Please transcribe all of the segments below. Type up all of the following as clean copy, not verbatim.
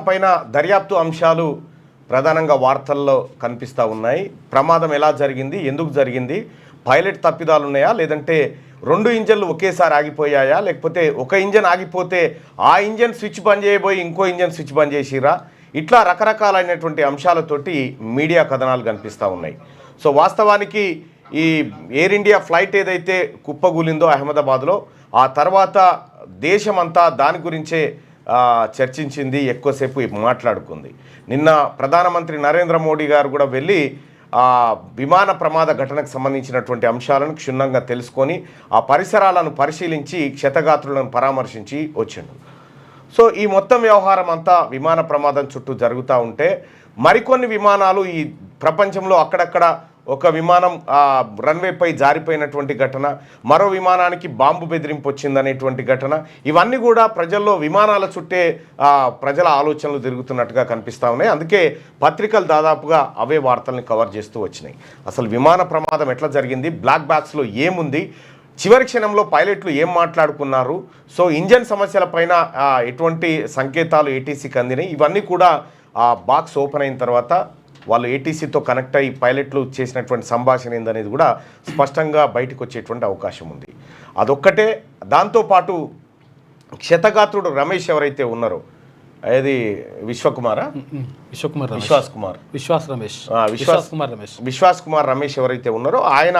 దానిపైన దర్యాప్తు అంశాలు ప్రధానంగా వార్తల్లో కనిపిస్తూ ఉన్నాయి. ప్రమాదం ఎలా జరిగింది, ఎందుకు జరిగింది, పైలట్ తప్పిదాలు ఉన్నాయా, లేదంటే 2 ఇంజన్లు ఒకేసారి ఆగిపోయాయా, లేకపోతే ఒక ఇంజన్ ఆగిపోతే ఆ ఇంజన్ స్విచ్ బంద్ చేయబోయి ఇంకో ఇంజన్ స్విచ్ బంద్ చేసిరా, ఇట్లా రకరకాలైనటువంటి అంశాలతోటి మీడియా కథనాలు కనిపిస్తూ ఉన్నాయి. సో వాస్తవానికి ఈ ఎయిర్ ఇండియా ఫ్లైట్ ఏదైతే కుప్పగూలిందో అహ్మదాబాద్లో, ఆ తర్వాత దేశమంతా దాని గురించే చర్చించింది, ఎక్కువసేపు మాట్లాడుకుంది. నిన్న ప్రధానమంత్రి నరేంద్ర మోడీ గారు కూడా వెళ్ళి విమాన ప్రమాద ఘటనకు సంబంధించినటువంటి అంశాలను క్షుణ్ణంగా తెలుసుకొని ఆ పరిసరాలను పరిశీలించి క్షతగాత్రులను పరామర్శించి వచ్చిండు. సో ఈ మొత్తం వ్యవహారం అంతా విమాన ప్రమాదం చుట్టూ జరుగుతూ ఉంటే మరికొన్ని విమానాలు ఈ ప్రపంచంలో అక్కడక్కడ ఒక విమానం రన్వేపై జారిపోయినటువంటి ఘటన, మరో విమానానికి బాంబు బెదిరింపు వచ్చిందనేటువంటి ఘటన, ఇవన్నీ కూడా ప్రజల్లో విమానాల చుట్టే ప్రజల ఆలోచనలు తిరుగుతున్నట్టుగా కనిపిస్తూ ఉన్నాయి. అందుకే పత్రికలు దాదాపుగా అవే వార్తల్ని కవర్ చేస్తూ వచ్చినాయి. అసలు విమాన ప్రమాదం ఎట్లా జరిగింది, బ్లాక్ బాక్స్లో ఏముంది, చివరి క్షణంలో పైలట్లు ఏం మాట్లాడుకున్నారు, సో ఇంజన్ సమస్యలపైన ఎటువంటి సంకేతాలు ఏటీసీకి అందినాయి, ఇవన్నీ కూడా ఆ బాక్స్ ఓపెన్ అయిన తర్వాత వాళ్ళు ఏటీసీతో కనెక్ట్ అయ్యి పైలట్లు చేసినటువంటి సంభాషణ ఏందనేది కూడా స్పష్టంగా బయటకు వచ్చేటువంటి అవకాశం ఉంది. అదొక్కటే. దాంతోపాటు క్షతగాత్రుడు రమేష్ ఎవరైతే ఉన్నారో, అది విశ్వాస్ కుమార్ రమేష్ ఎవరైతే ఉన్నారో ఆయన,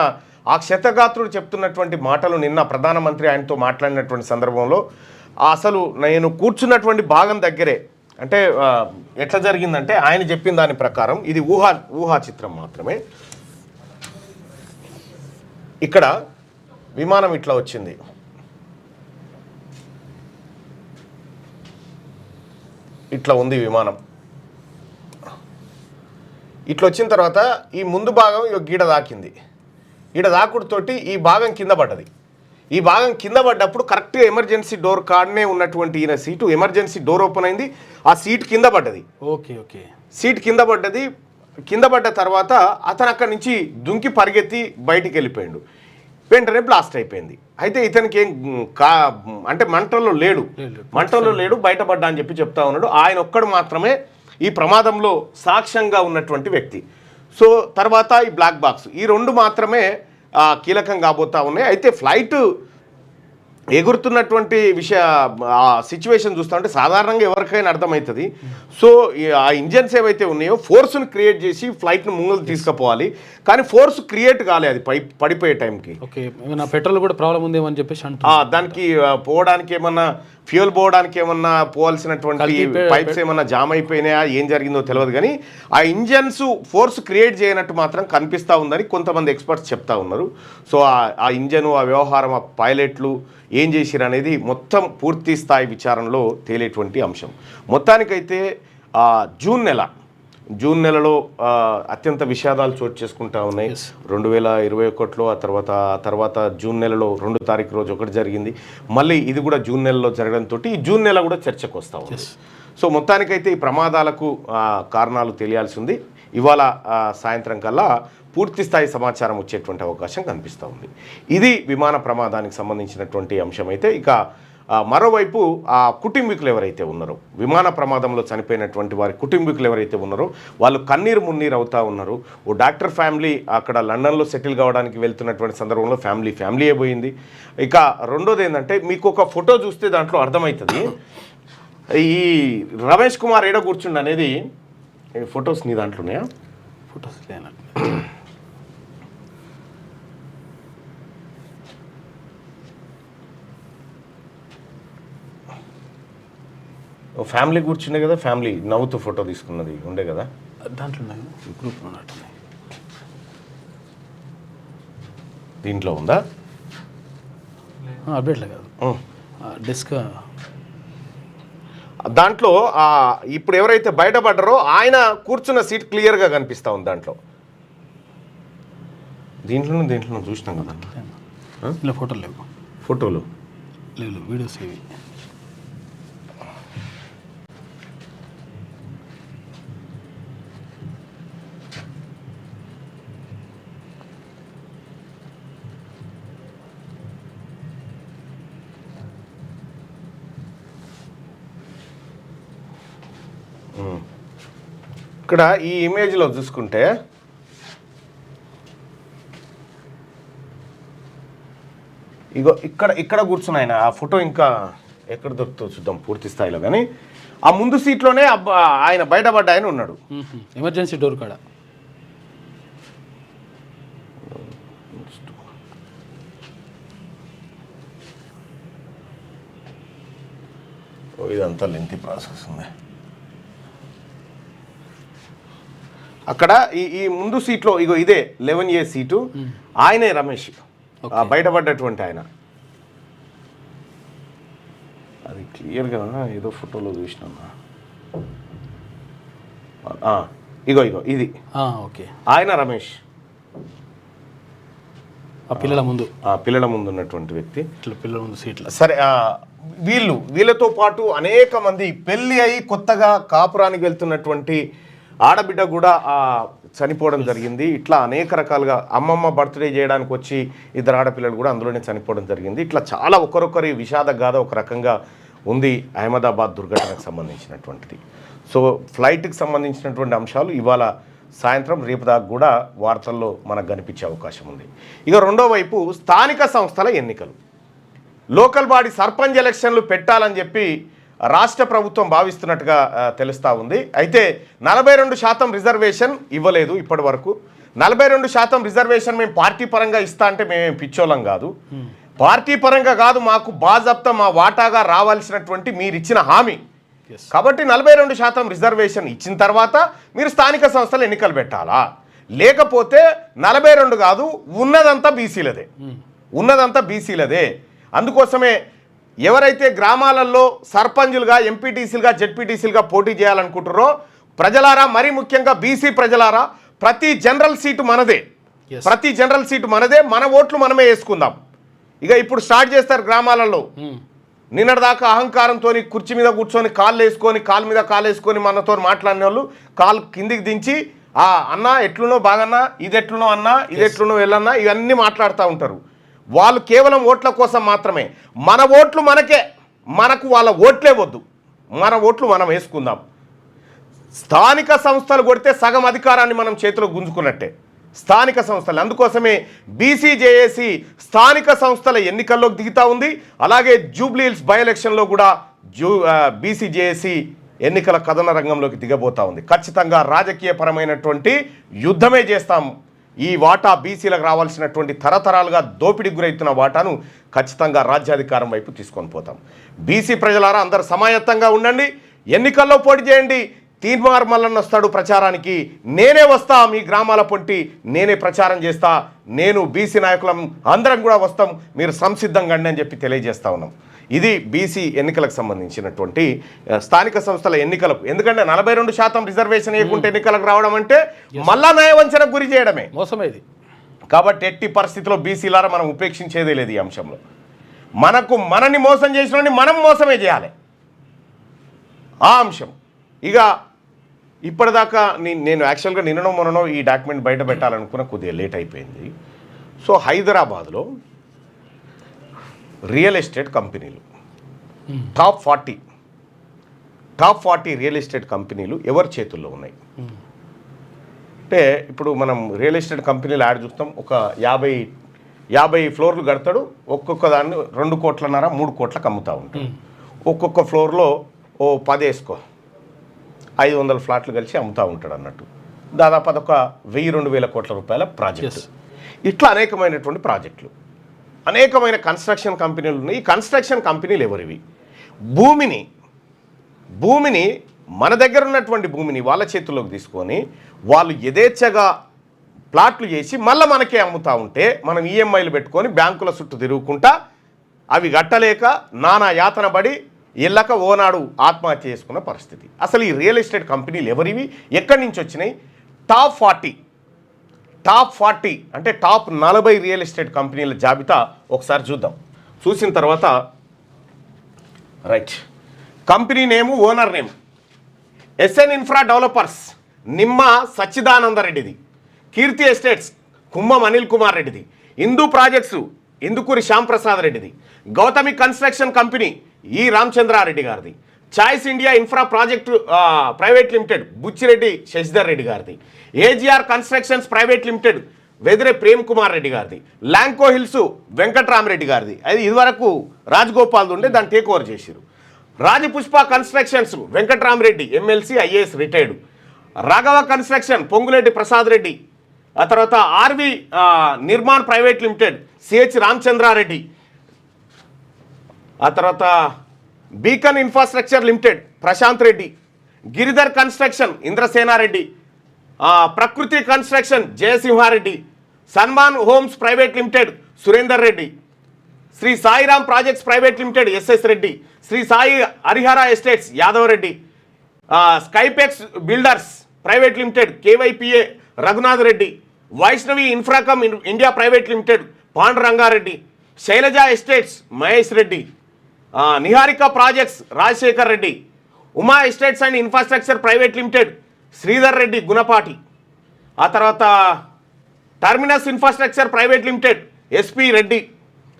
ఆ క్షతగాత్రుడు చెప్తున్నటువంటి మాటలు నిన్న ప్రధానమంత్రి ఆయనతో మాట్లాడినటువంటి సందర్భంలో అసలు నేను కూర్చున్నటువంటి భాగం దగ్గరే, అంటే ఎట్లా జరిగిందంటే ఆయన చెప్పిన దాని ప్రకారం ఇది ఊహా చిత్రం మాత్రమే. ఇక్కడ విమానం ఇట్లా వచ్చింది, ఇట్లా ఉంది విమానం. ఇట్లా వచ్చిన తర్వాత ఈ ముందు భాగం గీడ దాకింది, ఈడ దాకుడుతోటి ఈ భాగం కింద పడ్డది. ఈ భాగం కింద పడ్డప్పుడు కరెక్ట్గా ఎమర్జెన్సీ డోర్ కాడనే ఉన్నటువంటి ఈయన సీటు, ఎమర్జెన్సీ డోర్ ఓపెన్ అయింది, ఆ సీట్ కింద పడ్డది. సీట్ కింద పడ్డది. కింద పడ్డ తర్వాత అతను అక్కడి నుంచి దుంకి పరిగెత్తి బయటికి వెళ్ళిపోయాడు. వెంటనే బ్లాస్ట్ అయిపోయింది. అయితే ఇతనికి ఏం అంటే మంటల్లో లేడు, బయటపడ్డా అని చెప్తా ఉన్నాడు. ఆయన ఒక్కడు మాత్రమే ఈ ప్రమాదంలో సాక్ష్యంగా ఉన్నటువంటి వ్యక్తి. సో తర్వాత ఈ బ్లాక్ బాక్స్, ఈ 2 మాత్రమే కీలకం కాబోతా ఉన్నాయి. అయితే ఫ్లైట్ ఎగురుతున్నటువంటి సిచ్యువేషన్ చూస్తూ ఉంటే సాధారణంగా ఎవరికైనా అర్థమవుతుంది. సో ఆ ఇంజన్స్ ఏవైతే ఉన్నాయో ఫోర్స్ను క్రియేట్ చేసి ఫ్లైట్ను ముందుకు తీసుకుపోవాలి, కానీ ఫోర్స్ క్రియేట్ కాలే, అది పడిపోయే టైంకి. పెట్రోల్ కూడా ప్రాబ్లం ఉందేమని చెప్పేసి దానికి పోవడానికి ఏమన్నా ఫ్యూయల్ పోవడానికి ఏమన్నా పోవాల్సినటువంటి పైప్స్ ఏమన్నా జామ్ అయిపోయినాయా, ఏం జరిగిందో తెలియదు. కానీ ఆ ఇంజన్స్ ఫోర్స్ క్రియేట్ చేయనట్టు మాత్రం కనిపిస్తూ ఉందని కొంతమంది ఎక్స్పర్ట్స్ చెప్తా ఉన్నారు. సో ఆ ఇంజను, ఆ వ్యవహారం, ఆ పైలట్లు ఏం చేసిరు అనేది మొత్తం పూర్తి స్థాయి విచారణలో తేలేటువంటి అంశం. మొత్తానికైతే జూన్ నెలలో అత్యంత విషాదాలు చోటు చేసుకుంటా ఉన్నాయి. 2021లో ఆ తర్వాత జూన్ నెలలో 2వ తారీఖు రోజు ఒకటి జరిగింది. మళ్ళీ ఇది కూడా జూన్ నెలలో జరగడంతో ఈ జూన్ నెల కూడా చర్చకు వస్తూ ఉంది. సో మొత్తానికైతే ఈ ప్రమాదాలకు కారణాలు తెలియాల్సి ఉంది. ఇవాళ సాయంత్రం కల్లా పూర్తి స్థాయి సమాచారం వచ్చేటువంటి అవకాశం కనిపిస్తూ ఉంది. ఇది విమాన ప్రమాదానికి సంబంధించినటువంటి అంశం. అయితే ఇక మరోవైపు ఆ కుటుంబీకులు ఎవరైతే ఉన్నారో, విమాన ప్రమాదంలో చనిపోయినటువంటి వారి కుటుంబీకులు ఎవరైతే ఉన్నారో వాళ్ళు కన్నీరు మున్నీరు అవుతూ ఉన్నారు. ఓ డాక్టర్ ఫ్యామిలీ అక్కడ లండన్లో సెటిల్ కావడానికి వెళ్తున్నటువంటి సందర్భంలో ఫ్యామిలీయే పోయింది. ఇక రెండోది ఏంటంటే, మీకు ఒక ఫోటో చూస్తే దాంట్లో అర్థమవుతుంది ఈ రమేష్ కుమార్ ఏడ కూర్చుండు అనేది. ఫొటోస్ నీ దాంట్లో ఉన్నాయా? ఫొటోస్ లేనట్టు ఫ్యామిలీ కూర్చుండే కదా, ఫ్యామిలీ నవ్వుతూ ఫోటో తీసుకున్నది ఉండే కదా, దాంట్లో గ్రూప్లో ఉన్నట్టున్నాయి. దీంట్లో ఉందా? అప్డేట్లో కాదు, డెస్క్ దాంట్లో. ఇప్పుడు ఎవరైతే బయటపడ్డారో ఆయన కూర్చున్న సీట్ క్లియర్గా కనిపిస్తూ ఉంది దాంట్లో. దీంట్లో చూసినాం కదా. ఇలా ఫోటోలు లేవు, ఫోటోలు లేవు, వీడియోస్ ఏవి. ఇక్కడ ఈ ఇమేజ్లో చూసుకుంటే ఇగో ఇక్కడ కూర్చుని ఆయన ఆ ఫోటో ఇంకా ఎక్కడ దొరుకుతుందో చూద్దాం పూర్తి స్థాయిలో. కానీ ఆ ముందు సీట్లోనే ఆయన బయటపడ్డ ఆయన ఉన్నాడు ఎమర్జెన్సీ డోర్ కాడ. ఇదంతా లెంతీ ప్రాసెస్ ఉంది. అక్కడ ఈ ముందు సీట్లో ఇగో ఇదే 11A సీటు, ఆయనే రమేష్ బయటపడ్డటువంటి ఆయన. అది క్లియర్గా ఏదో ఫోటోలో చూసినా. ఇగో ఇది ఓకే, ఆయన రమేష్. పిల్లల ముందు ఉన్నటువంటి వ్యక్తి, పిల్లల ముందు సీట్లో. సరే, వీళ్ళతో పాటు అనేక మంది పెళ్ళి అయి కొత్తగా కాపురానికి వెళ్తున్నటువంటి ఆడబిడ్డ కూడా చనిపోవడం జరిగింది. ఇట్లా అనేక రకాలుగా అమ్మమ్మ బర్త్డే చేయడానికి వచ్చి ఇద్దరు ఆడపిల్లలు కూడా అందులోనే చనిపోవడం జరిగింది. ఇట్లా చాలా ఒకరొకరి విషాద గాథ ఒక రకంగా ఉంది అహ్మదాబాద్ దుర్ఘటనకు సంబంధించినటువంటిది. సో ఫ్లైట్కి సంబంధించినటువంటి అంశాలు ఇవాళ సాయంత్రం రేపు దాకా కూడా వార్తల్లో మనకు కనిపించే అవకాశం ఉంది. ఇక రెండో వైపు స్థానిక సంస్థల ఎన్నికలు, లోకల్ బాడీ సర్పంచ్ ఎలక్షన్లు పెట్టాలని చెప్పి రాష్ట్ర ప్రభుత్వం భావిస్తున్నట్టుగా తెలుస్తూ ఉంది. అయితే 42% రిజర్వేషన్ ఇవ్వలేదు ఇప్పటి వరకు. 42% రిజర్వేషన్ మేము పార్టీ పరంగా ఇస్తా అంటే మేమేం పిచ్చోళం కాదు, పార్టీ పరంగా కాదు, మాకు బాజాప్తా మా వాటాగా రావాల్సినటువంటి మీరు ఇచ్చిన హామీ కాబట్టి 42% రిజర్వేషన్ ఇచ్చిన తర్వాత మీరు స్థానిక సంస్థలు ఎన్నికలు పెట్టాలా, లేకపోతే 42 కాదు ఉన్నదంతా బీసీలదే. అందుకోసమే ఎవరైతే గ్రామాలలో సర్పంచులుగా, ఎంపీటీసీలుగా, జెడ్పీటీసీలుగా పోటీ చేయాలనుకుంటారో ప్రజలారా, మరీ ముఖ్యంగా బీసీ ప్రజలారా, ప్రతి జనరల్ సీటు మనదే, మన ఓట్లు మనమే వేసుకుందాం. ఇక ఇప్పుడు స్టార్ట్ చేస్తారు గ్రామాలలో. నిన్నటిదాకా అహంకారంతో కుర్చీ మీద కూర్చొని కాళ్ళు మీద కాళ్ళు వేసుకొని మనతో మాట్లాడిన వాళ్ళు కాళ్ళు కిందికి దించి అన్న ఎట్లునో బాగన్నా, ఇది ఎట్లునో అన్నా, ఇది ఎట్లునో వెళ్ళన్నా, ఇవన్నీ మాట్లాడుతూ ఉంటారు. వాళ్ళు కేవలం ఓట్ల కోసం మాత్రమే. మన ఓట్లు మనకు వాళ్ళ ఓట్లే వద్దు, మన ఓట్లు మనం వేసుకుందాం. స్థానిక సంస్థలు కొడితే సగం అధికారాన్ని మనం చేతిలో గుంజుకున్నట్టే స్థానిక సంస్థలు. అందుకోసమే బీసీజేఏసీ స్థానిక సంస్థల ఎన్నికల్లోకి దిగుతూ ఉంది. అలాగే జూబ్లీ హిల్స్ బై ఎలక్షన్లో కూడా బీసీజేఏసీ ఎన్నికల కథన రంగంలోకి దిగబోతూ ఉంది. ఖచ్చితంగా రాజకీయపరమైనటువంటి యుద్ధమే చేస్తాం. ఈ వాటా బీసీలకు రావాల్సినటువంటి తరతరాలుగా దోపిడీకి గురవుతున్న వాటాను ఖచ్చితంగా రాజ్యాధికారం వైపు తీసుకొని పోతాం. బీసీ ప్రజలారా అందరూ సమాయత్తంగా ఉండండి, ఎన్నికల్లో పోటీ చేయండి. తీర్మార్ మల్లన్న వస్తాడు ప్రచారానికి, నేనే వస్తా, మీ గ్రామాల పొంటి నేనే ప్రచారం చేస్తా, నేను బీసీ నాయకులం అందరం కూడా వస్తాం, మీరు సంసిద్ధంగా అండి అని చెప్పి తెలియజేస్తా ఉన్నాం. ఇది బీసీ ఎన్నికలకు సంబంధించినటువంటి స్థానిక సంస్థల ఎన్నికలకు. ఎందుకంటే 42% రిజర్వేషన్ ఇవ్వకుంటే ఎన్నికలకు రావడం అంటే మళ్ళా న్యాయవంచనకు గురి చేయడమే, మోసమేది. కాబట్టి ఎట్టి పరిస్థితిలో బీసీలారా మనం ఉపేక్షించేదే లేదు ఈ అంశంలో. మనని మోసం చేసిన మనం మోసమే చేయాలి ఆ అంశం. ఇక ఇప్పటిదాకా నేను యాక్చువల్గా నిన్ననో ఈ డాక్యుమెంట్ బయట పెట్టాలనుకున్న కొద్దిగా లేట్ అయిపోయింది. సో హైదరాబాద్లో రియల్ ఎస్టేట్ కంపెనీలు టాప్ 40 రియల్ ఎస్టేట్ కంపెనీలు ఎవరి చేతుల్లో ఉన్నాయి అంటే, ఇప్పుడు మనం రియల్ ఎస్టేట్ కంపెనీలు యాడ్ చూస్తాం. ఒక 50 ఫ్లోర్లు కడతాడు, ఒక్కొక్క దాన్ని 2 కోట్లన్నర 3 కోట్లకు అమ్ముతూ ఉంటాడు. ఒక్కొక్క ఫ్లోర్లో 10 వేసుకో 500 ఫ్లాట్లు కలిసి అమ్ముతూ ఉంటాడు అన్నట్టు. దాదాపు అదొక 1000-2000 కోట్ల రూపాయల ప్రాజెక్టు. ఇట్లా అనేకమైనటువంటి ప్రాజెక్టులు, అనేకమైన కన్స్ట్రక్షన్ కంపెనీలు ఉన్నాయి. ఈ కన్స్ట్రక్షన్ కంపెనీలు ఎవరివి? భూమిని మన దగ్గర ఉన్నటువంటి భూమిని వాళ్ళ చేతుల్లోకి తీసుకొని వాళ్ళు యథేచ్ఛగా ప్లాట్లు చేసి మళ్ళీ మనకే అమ్ముతూ ఉంటే మనం ఈఎంఐలు పెట్టుకొని బ్యాంకుల చుట్టూ తిరుగుకుంటా అవి కట్టలేక నానా యాతన పడి ఇళ్ళక ఓనాడు ఆత్మహత్య చేసుకున్న పరిస్థితి. అసలు ఈ రియల్ ఎస్టేట్ కంపెనీలు ఎవరివి, ఎక్కడి నుంచి వచ్చినాయి? టాప్ 40 అంటే టాప్ 40 రియల్ ఎస్టేట్ కంపెనీల జాబితా ఒకసారి చూద్దాం. చూసిన తర్వాత right, company name, owner name SN infra developers Nimma సచ్చిదానందరెడ్డిది, కీర్తి ఎస్టేట్స్ కుమ్మం అనిల్ కుమార్ రెడ్డిది, హిందూ ప్రాజెక్ట్స్ ఇందుకూరి శ్యాంప్రసాద్ రెడ్డిది, గౌతమి కన్స్ట్రక్షన్ కంపెనీ ఈ రామచంద్రారెడ్డి గారిది, choice India infra project private limited Buchireddy Sasidhar Reddy గారిది. AGR constructions private limited Vedire Prem Kumar Reddy గారిది. ల్యాంకో హిల్స్ వెంకట్రామరెడ్డి గారిది. అది ఇదివరకు రాజగోపాల్ది ఉండే, దాన్ని టేక్ ఓవర్ చేసిరు. Rajapushpa constructions Venkatramareddy MLC IAS retired. Raghava construction Ponguleti Prasad Reddy. ఆ తర్వాత RV Nirman private limited CH Ramachandrareddy. ఆ తర్వాత beacon infrastructure limited Prashanth Reddy. Giridhar construction Indrasenareddy. Prakruthi construction Jayasimhareddy. Sanman homes private limited Surender Reddy. Sri Sairam projects private limited SS Reddy. Sri Sai Harihara estates Yadav Reddy. Skypex builders private limited KYPA Raghunath Reddy. Vaishnavi Infracom India private limited Pandurangareddy. Sailaja estates Mahesh Reddy. Niharika projects Rajasekhar Reddy. Uma estates and infrastructure private limited Sridhar Reddy Gunapati. ఆ తర్వాత Terminus infrastructure private limited SP Reddy.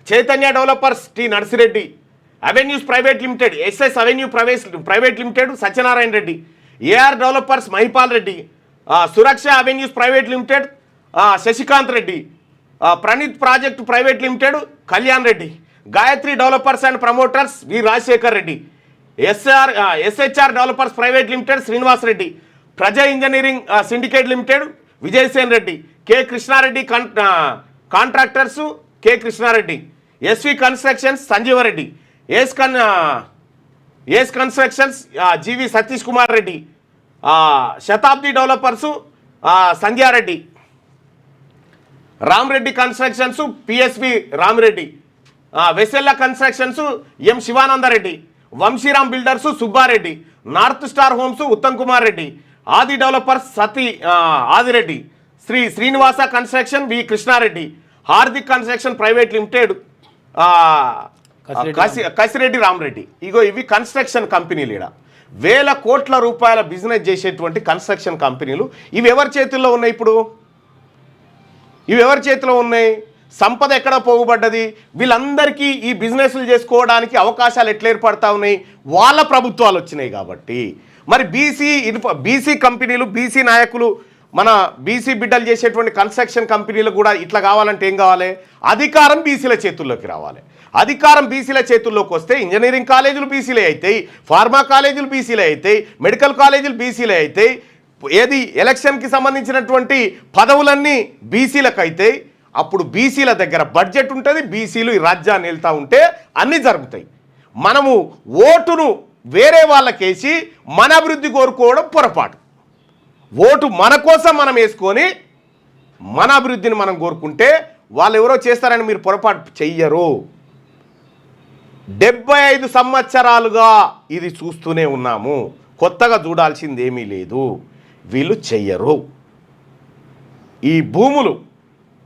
Chaitanya developers T Narsireddy. Avenues private limited SS avenue private limited Satyanarayana Reddy. AR developers Mahipal Reddy. Suraksha avenues private limited Sasikanth Reddy. Praneeth project private limited Kalyan Reddy. Gayatri developers and promoters V Rajasekhar Reddy. SHR developers private limited Srinivas Reddy. Praja engineering syndicate limited Vijay Sen Reddy. K Krishnareddy contractors K Krishnareddy. SV constructions Sanjeevareddy. Ace constructions GV Satish Kumar Reddy. Shatabdi developers Sandhyareddy. Ramareddy constructions PSV Ramareddy. Vesella constructions M Sivanandareddy. Vamsiram builders Subbareddy. North star homes Uttam Kumar Reddy. Adi developers Adireddy. Srinivasa construction V Krishnareddy. Hardik construction private limited Kasireddy Ramareddy. ఇగో ఇవి construction కంపెనీలు. ఇక్కడ వేల కోట్ల రూపాయల business చేసేటువంటి construction కంపెనీలు. ఇవి ఎవరి చేతుల్లో ఉన్నాయి? ఇప్పుడు ఇవి ఎవరి చేతిలో ఉన్నాయి? సంపద ఎక్కడ పోగుబడ్డది? వీళ్ళందరికీ ఈ బిజినెస్లు చేసుకోవడానికి అవకాశాలు ఎట్లా ఏర్పడతా ఉన్నాయి? వాళ్ళ ప్రభుత్వాలు వచ్చినాయి కాబట్టి. మరి బీసీ కంపెనీలు, బీసీ నాయకులు, మన బీసీ బిడ్డలు చేసేటువంటి కన్స్ట్రక్షన్ కంపెనీలు కూడా ఇట్లా కావాలంటే ఏం కావాలి? అధికారం బీసీల చేతుల్లోకి రావాలి. అధికారం బీసీల చేతుల్లోకి వస్తే ఇంజనీరింగ్ కాలేజీలు బీసీలే అవుతాయి, ఫార్మా కాలేజీలు బీసీలే అవుతాయి, మెడికల్ కాలేజీలు బీసీలే అవుతాయి. ఏది ఎలక్షన్కి సంబంధించినటువంటి పదవులన్నీ బీసీలకు అవుతాయి. అప్పుడు బీసీల దగ్గర బడ్జెట్ ఉంటుంది. బీసీలు ఈ రాజ్యాన్ని వెళ్తూ ఉంటే అన్నీ జరుగుతాయి. మనము ఓటును వేరే వాళ్ళకేసి మన అభివృద్ధి కోరుకోవడం పొరపాటు. ఓటు మన కోసం మనం వేసుకొని మన అభివృద్ధిని మనం కోరుకుంటే వాళ్ళు ఎవరో చేస్తారని మీరు పొరపాటు చెయ్యరు. 75 సంవత్సరాలుగా ఇది చూస్తూనే ఉన్నాము. కొత్తగా చూడాల్సింది ఏమీ లేదు. వీళ్ళు చెయ్యరు. ఈ భూములు,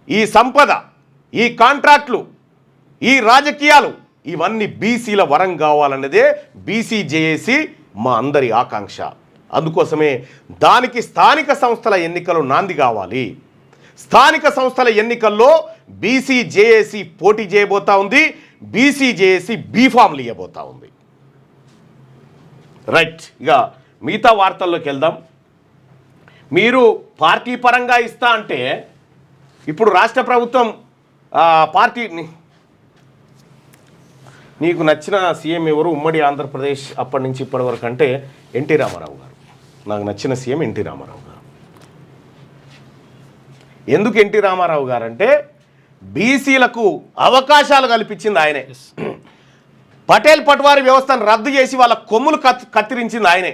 ఈ సంపద, ఈ కాంట్రాక్ట్లు, ఈ రాజకీయాలు ఇవన్నీ బీసీల వరం కావాలన్నదే బీసీ జేఏసీ మా అందరి ఆకాంక్ష. అందుకోసమే దానికి స్థానిక సంస్థల ఎన్నికలు నాంది కావాలి. స్థానిక సంస్థల ఎన్నికల్లో బీసీ జేఏసీ పోటీ చేయబోతా ఉంది. బీసీ జేఏసీ బీఫామ్లు ఇవ్వబోతా ఉంది. రైట్, ఇక మిగతా వార్తల్లోకి వెళ్దాం. మీరు పార్టీ పరంగా ఇస్తా అంటే ఇప్పుడు రాష్ట్ర ప్రభుత్వం పార్టీ నీకు నచ్చిన సీఎం ఎవరు ఉమ్మడి ఆంధ్రప్రదేశ్ అప్పటి నుంచి ఇప్పటి వరకు అంటే ఎన్టీ రామారావు గారు. నాకు నచ్చిన సీఎం ఎన్టీ రామారావు గారు. ఎందుకు ఎన్టీ రామారావు గారు అంటే బీసీలకు అవకాశాలు కల్పించింది ఆయనే. పటేల్ పట్వారీ వ్యవస్థను రద్దు చేసి వాళ్ళ కొమ్ములు కత్తిరించింది ఆయనే.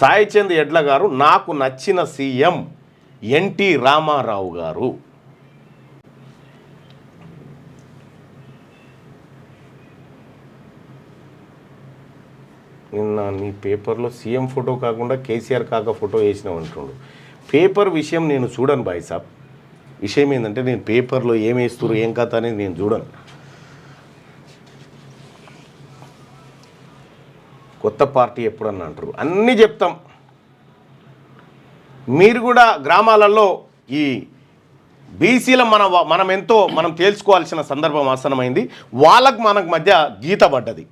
సాయిచంద్ ఎడ్ల గారు నాకు నచ్చిన సీఎం ఎన్టీ రామారావు గారు. నిన్న నీ పేపర్లో సీఎం ఫోటో కాకుండా కేసీఆర్ కాక ఫోటో వేసినావు అంటుండు. పేపర్ విషయం నేను చూడను బాయ్ సాబ్. విషయం ఏంటంటే నేను పేపర్లో ఏం వేస్తున్నారు ఏం కథ అనేది నేను చూడను. కొత్త పార్టీ ఎప్పుడన్నా అంటారు, అన్నీ చెప్తాం. మీరు కూడా గ్రామాలలో ఈ బీసీల మనం తేల్చుకోవాల్సిన సందర్భం ఆసనమైంది. మనకు మధ్య గీత పడ్డది.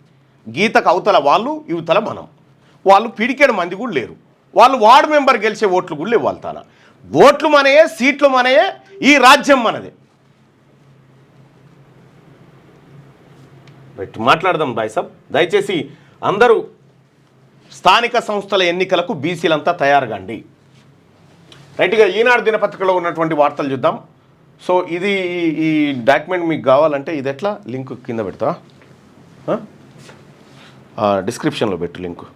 గీతకు అవతల వాళ్ళు, యువతల మనం. వాళ్ళు పిడికెడు మంది కూడా లేరు. వాళ్ళు వార్డు మెంబర్ గెలిచే ఓట్లు కూడా లేవు. వాళ్ళ ఓట్లు మనయే, సీట్లు మనయే, ఈ రాజ్యం మనదే. రైట్, మాట్లాడదాం భాయ్ సాబ్. దయచేసి అందరూ స్థానిక సంస్థల ఎన్నికలకు బీసీలంతా తయారుగాండి. రైట్గా ఈనాడు దినపత్రికలో ఉన్నటువంటి వార్తలు చూద్దాం. సో ఇది ఈ డాక్యుమెంట్ మీకు కావాలంటే ఇది ఎట్లా లింక్ కింద పెడతా, డిస్క్రిప్షన్లో పెట్టు లింకు.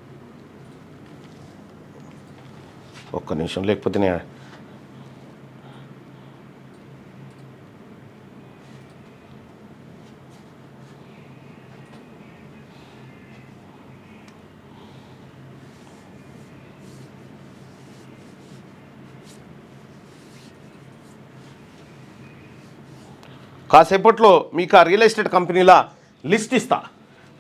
ఒక్క నిమిషం, లేకపోతే కాసేపట్లో మీకు ఆ రియల్ ఎస్టేట్ కంపెనీల లిస్ట్ ఇస్తా.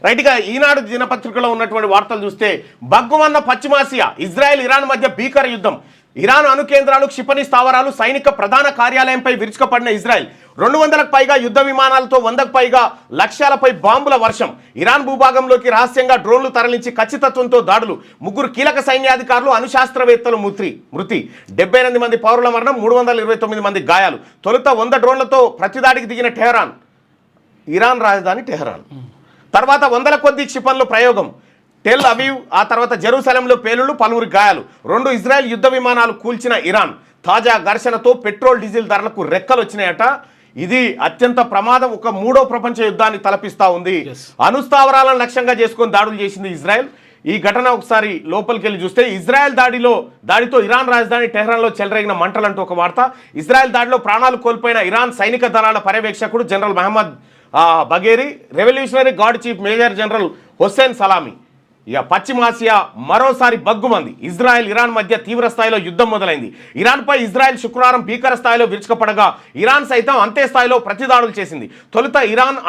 రైట్గా ఈనాడు దినపత్రికలో ఉన్నటువంటి వార్తలు చూస్తే బగ్గుమన్న పశ్చిమాసియా, ఇజ్రాయెల్ ఇరాన్ మధ్య భీకర యుద్ధం. ఇరాన్ అణు కేంద్రాలు, క్షిపణి స్థావరాలు, సైనిక ప్రధాన కార్యాలయంపై విరుచుకుపడిన ఇజ్రాయెల్. 200కు పైగా యుద్ధ విమానాలతో 100కు పైగా లక్ష్యాలపై బాంబుల వర్షం. ఇరాన్ భూభాగంలోకి రహస్యంగా డ్రోన్లు తరలించి ఖచ్చితత్వంతో దాడులు. 3 కీలక సైన్యాధికారులు, అణుశాస్త్రవేత్తలు మృతి. 78 మంది పౌరుల మరణం, 329 మంది గాయాలు. తొలుత 100 డ్రోన్లతో ప్రతిదాడికి దిగిన టెహరాన్, ఇరాన్ రాజధాని టెహరాన్. తర్వాత 100ల కొద్ది క్షిపణుల ప్రయోగం. టెల్ అవీవ్, ఆ తర్వాత జెరూసలంలో పేలుళ్లు, పలువురు గాయాలు. 2 ఇజ్రాయెల్ యుద్ధ విమానాలు కూల్చిన ఇరాన్. తాజా ఘర్షణతో పెట్రోల్, డీజిల్ ధరలకు రెక్కలు వచ్చినాయట. ఇది అత్యంత ప్రమాదం, ఒక 3వ ప్రపంచ యుద్ధాన్ని తలపిస్తా ఉంది. అణుస్థావరాలను లక్ష్యంగా చేసుకొని దాడులు చేసింది ఇజ్రాయెల్. ఈ ఘటన ఒకసారి లోపలికి వెళ్ళి చూస్తే ఇజ్రాయెల్ దాడితో ఇరాన్ రాజధాని టెహ్రాన్లో చెలరేగిన మంటలంటూ ఒక వార్త. ఇజ్రాయెల్ దాడిలో ప్రాణాలు కోల్పోయిన ఇరాన్ సైనిక దళాల పర్యవేక్షకుడు general Mohammad Bagheri, revolutionary guard chief major general Hussein Salami. ఇక పశ్చిమాసియా మరోసారి బగ్గుమంది. ఇజ్రాయెల్ ఇరాన్ మధ్య తీవ్ర స్థాయిలో యుద్ధం మొదలైంది. ఇరాన్పై ఇజ్రాయెల్ శుక్రవారం భీకర స్థాయిలో విరుచుకుపడగా ఇరాన్ సైతం అంతే స్థాయిలో ప్రతిదాడులు చేసింది. తొలుత ఇరాన్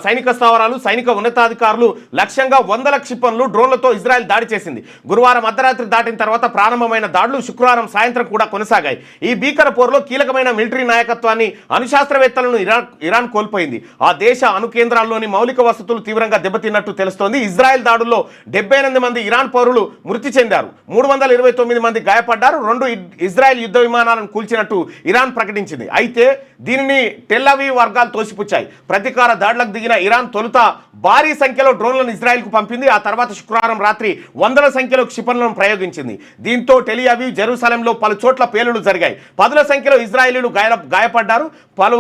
సైనిక స్థావరాలు, సైనిక ఉన్నతాధికారులు లక్ష్యంగా 100ల క్షిపణులు, డ్రోన్లతో ఇజ్రాయెల్ దాడి చేసింది. గురువారం అర్ధరాత్రి దాటిన తర్వాత ప్రారంభమైన దాడులు శుక్రవారం సాయంత్రం కూడా కొనసాగాయి. ఈ భీకర పోరులో కీలకమైన మిలిటరీ నాయకత్వాన్ని, అణుశాస్త్రవేత్తలను ఇరాన్ కోల్పోయింది. ఆ దేశ అణు కేంద్రాల్లోని మౌలిక వసతులు తీవ్రంగా దెబ్బతిన్నట్టు తెలుస్తోంది. ఇజ్రాయెల్ దాడుల్లో 78 మంది ఇరాన్ పౌరులు మృతి చెందారు, 329 మంది గాయపడ్డారు. 2 ఇజ్రాయెల్ యుద్ధ విమానాలను కూల్చినట్టు ఇరాన్ ప్రకటించింది. అయితే దీనిని టెల్ అవీవ్ వర్గాలు తోసిపుచ్చాయి. ప్రతీకార దాడులకు దిగిన ఇరాన్ తొలుత భారీ సంఖ్యలో డ్రోన్లను ఇజ్రాయెల్కు పంపింది. ఆ తర్వాత శుక్రవారం రాత్రి 100ల సంఖ్యలో క్షిపణులను ప్రయోగించింది. దీంతో టెల్ అవీవ్, జెరూసలంలో పలు చోట్ల పేలుళ్లు జరిగాయి. 10ల సంఖ్యలో ఇజ్రాయేలీలు గాయపడ్డారు, పలు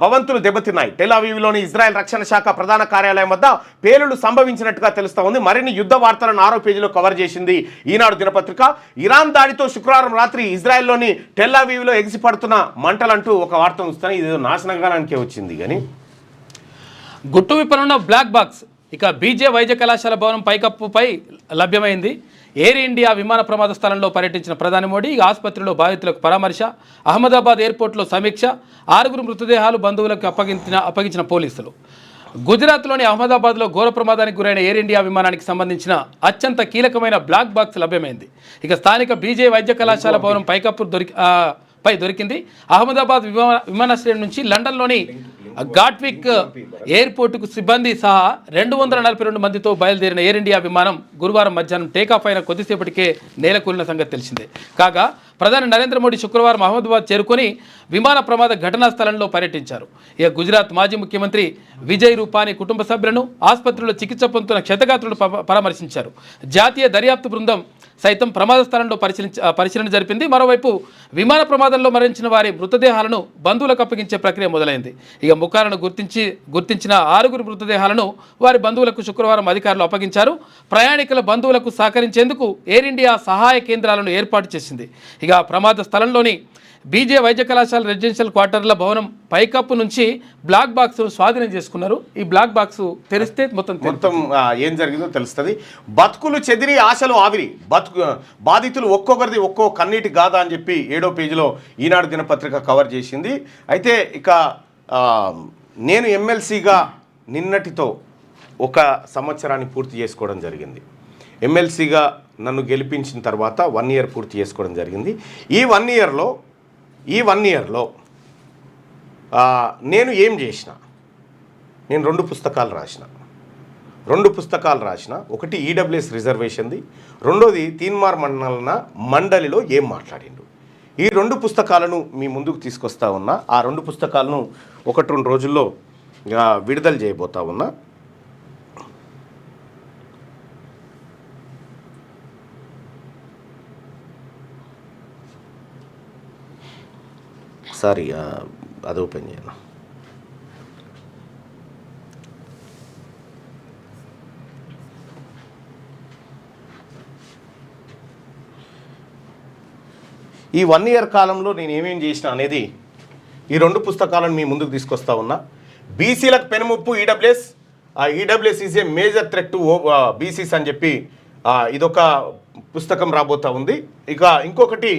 భవంతులు దెబ్బతిన్నాయి. టెల్ అవీవ్లోని ఇజ్రాయెల్ రక్షణ శాఖ ప్రధాన కార్యాలయం వద్ద పేలుళ్లు సంభవించినట్టుగా తెలుస్తా ఉంది. మరిన్ని యుద్ధ వార్తలను 6వ పేజీలో కవర్ చేసింది ఈనాడు దినపత్రిక. ఇరాన్ దాడితో శుక్రవారం రాత్రి ఇజ్రాయెల్లోని టెల్ అవీవ్లో ఎగిసిపడుతున్న మంటలంటూ ఒక వార్త వస్తాను. ఇది నాశనగానానికే వచ్చింది. కానీ గుట్టు విప్పనున్న బ్లాక్ బాక్స్ ఇక బీజే వైద్య కళాశాల భవనం పైకప్పుపై లభ్యమైంది. ఎయిర్ ఇండియా విమాన ప్రమాద స్థలంలో పర్యటించిన ప్రధాని మోడీ ఆసుపత్రిలో బాధితులకు పరామర్శ, అహ్మదాబాద్ ఎయిర్పోర్ట్లో సమీక్ష, 6 మృతదేహాలు బంధువులకు అప్పగించిన పోలీసులు. గుజరాత్లోని అహ్మదాబాద్లో ఘోర ప్రమాదానికి గురైన ఎయిర్ ఇండియా విమానానికి సంబంధించిన అత్యంత కీలకమైన బ్లాక్ బాక్స్ లభ్యమైంది. ఇక స్థానిక బీజే వైద్య కళాశాల భవనం పైకప్పు దొరికింది. అహ్మదాబాద్ విమానాశ్రయం నుంచి లండన్లోని గాట్విక్ ఎయిర్పోర్టుకు సిబ్బంది సహా 242 మందితో బయలుదేరిన ఎయిర్ ఇండియా విమానం గురువారం మధ్యాహ్నం టేకాఫ్ అయిన కొద్దిసేపటికే నేలకూలిన సంగతి తెలిసిందే. కాగా ప్రధాని నరేంద్ర మోడీ శుక్రవారం అహ్మదాబాద్ చేరుకొని విమాన ప్రమాద ఘటనా స్థలంలో పర్యటించారు. ఇక గుజరాత్ మాజీ ముఖ్యమంత్రి విజయ్ రూపానీ కుటుంబ సభ్యులను, ఆసుపత్రిలో చికిత్స పొందుతున్న క్షతగాత్రులను పరామర్శించారు. జాతీయ దర్యాప్తు బృందం సైతం ప్రమాద స్థలంలో పరిశీలన జరిపింది. మరోవైపు విమాన ప్రమాదంలో మరణించిన వారి మృతదేహాలను బంధువులకు అప్పగించే ప్రక్రియ మొదలైంది. ఇక ముఖాలను గుర్తించిన 6 మృతదేహాలను వారి బంధువులకు శుక్రవారం అధికారులు అప్పగించారు. ప్రయాణికుల బంధువులకు సహకరించేందుకు ఎయిర్ ఇండియా సహాయ కేంద్రాలను ఏర్పాటు చేసింది. ఇక ప్రమాద స్థలంలోని బీజే వైద్య కళాశాల రెసిడెన్షియల్ క్వార్టర్ల భవనం పైకప్పు నుంచి బ్లాక్ బాక్స్ స్వాధీనం చేసుకున్నారు. ఈ బ్లాక్ బాక్స్ తెరిస్తే మొత్తం ఏం జరిగిందో తెలుస్తుంది. బతుకులు చెదిరి ఆశలు ఆవిరి, బాధితులు ఒక్కొక్కరిది ఒక్కో కన్నీటి గాథ అని చెప్పి 7వ పేజీలో ఈనాడు దినపత్రిక కవర్ చేసింది. అయితే ఇక నేను ఎమ్మెల్సీగా నిన్నటితో 1 సంవత్సరాన్ని పూర్తి చేసుకోవడం జరిగింది. ఎమ్మెల్సీగా నన్ను గెలిపించిన తర్వాత 1 ఇయర్ పూర్తి చేసుకోవడం జరిగింది. ఈ 1 ఇయర్లో నేను ఏం చేసిన, నేను 2 పుస్తకాలు రాసిన. ఒకటి ఈడబ్ల్యూఎస్ రిజర్వేషన్ది, రెండోది తీన్మార్ మండలిలో ఏం మాట్లాడిండు. ఈ 2 పుస్తకాలను మీ ముందుకు తీసుకొస్తా ఉన్నా. ఆ 2 పుస్తకాలను 1-2 రోజుల్లో విడుదల చేయబోతా ఉన్నా. సారీ, అది ఓపెన్ చేయను. ఈ 1 ఇయర్ కాలంలో నేను ఏమేం చేసిన అనేది ఈ 2 పుస్తకాలను మీ ముందుకు తీసుకొస్తా ఉన్నా. బీసీలకు పెనుముప్పు EWS, EWS is a major threat to BCs అని చెప్పి ఇదొక పుస్తకం రాబోతా ఉంది. ఇక ఇంకొకటి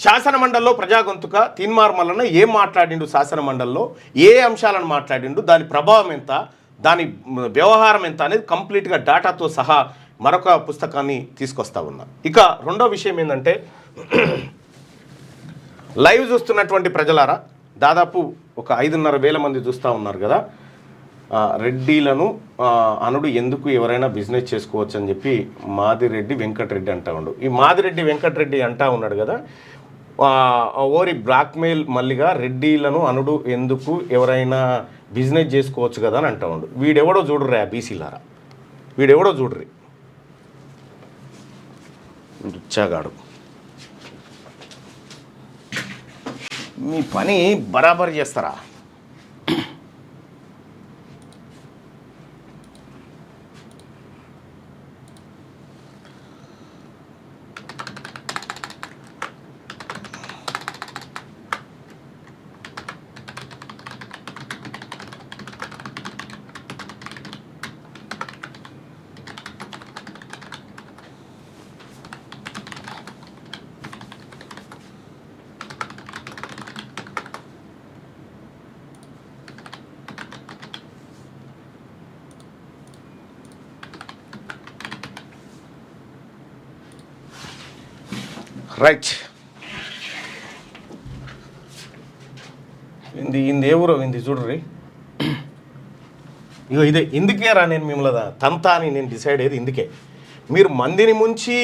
శాసన మండలిలో ప్రజాగొంతుక, తీన్మార్ మల్లన్న ఏం మాట్లాడిండు, శాసన మండలిలో ఏ అంశాలను మాట్లాడిండు, దాని ప్రభావం ఎంత, దాని వ్యవహారం ఎంత అనేది కంప్లీట్గా డాటాతో సహా మరొక పుస్తకాన్ని తీసుకొస్తా ఉన్నా. ఇక రెండో విషయం ఏంటంటే, లైవ్ చూస్తున్నటువంటి ప్రజలారా, దాదాపు ఒక 5,500 మంది చూస్తూ ఉన్నారు కదా. రెడ్డిలను అనుడు ఎందుకు ఎవరైనా బిజినెస్ చేసుకోవచ్చు అని చెప్పి మాదిరెడ్డి వెంకటరెడ్డి అంటా ఉండు. ఈ మాదిరెడ్డి వెంకటరెడ్డి అంటా ఉన్నాడు కదా, ఓరి బ్లాక్మెయిల్ మల్లిగా రెడ్డిలను అనుడు ఎందుకు ఎవరైనా బిజినెస్ చేసుకోవచ్చు కదా అని అంటా ఉండు. వీడెవడో చూడరా బీసీలారా, వీడెవడో చూడరి, రుచ్చాగాడు. మీ పని బరాబర్ చేస్తారా? రైట్, ఇంది ఏ ఊరో ఇంది చూడ్రి. ఇగో ఇదే, ఇందుకే రా నేను మిమ్మల్ని తంతా అని నేను డిసైడ్ అయ్యేది ఇందుకే. మీరు మందిని ముంచి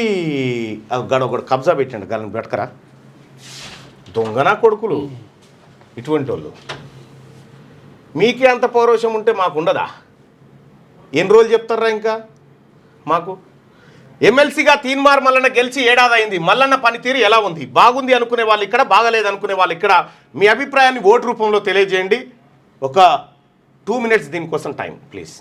ఒకడు కబ్జా పెట్టండి, గలని పెట్టకరా దొంగనా కొడుకులు ఇటువంటి వాళ్ళు. మీకే అంత పౌరోషం ఉంటే మాకు ఉండదా? ఎన్ని రోజులు చెప్తారా ఇంకా మాకు? ఎమ్మెల్సీగా తీన్మార్ మల్లన్న గెలిచి 1 ఏడాది అయింది. మల్లన్న పనితీరు ఎలా ఉంది? బాగుంది అనుకునే వాళ్ళు ఇక్కడ, బాగలేదు అనుకునే వాళ్ళు ఇక్కడ. మీ అభిప్రాయాన్ని ఓటు రూపంలో తెలియజేయండి. ఒక 2 minutes దీనికోసం టైం ప్లీజ్.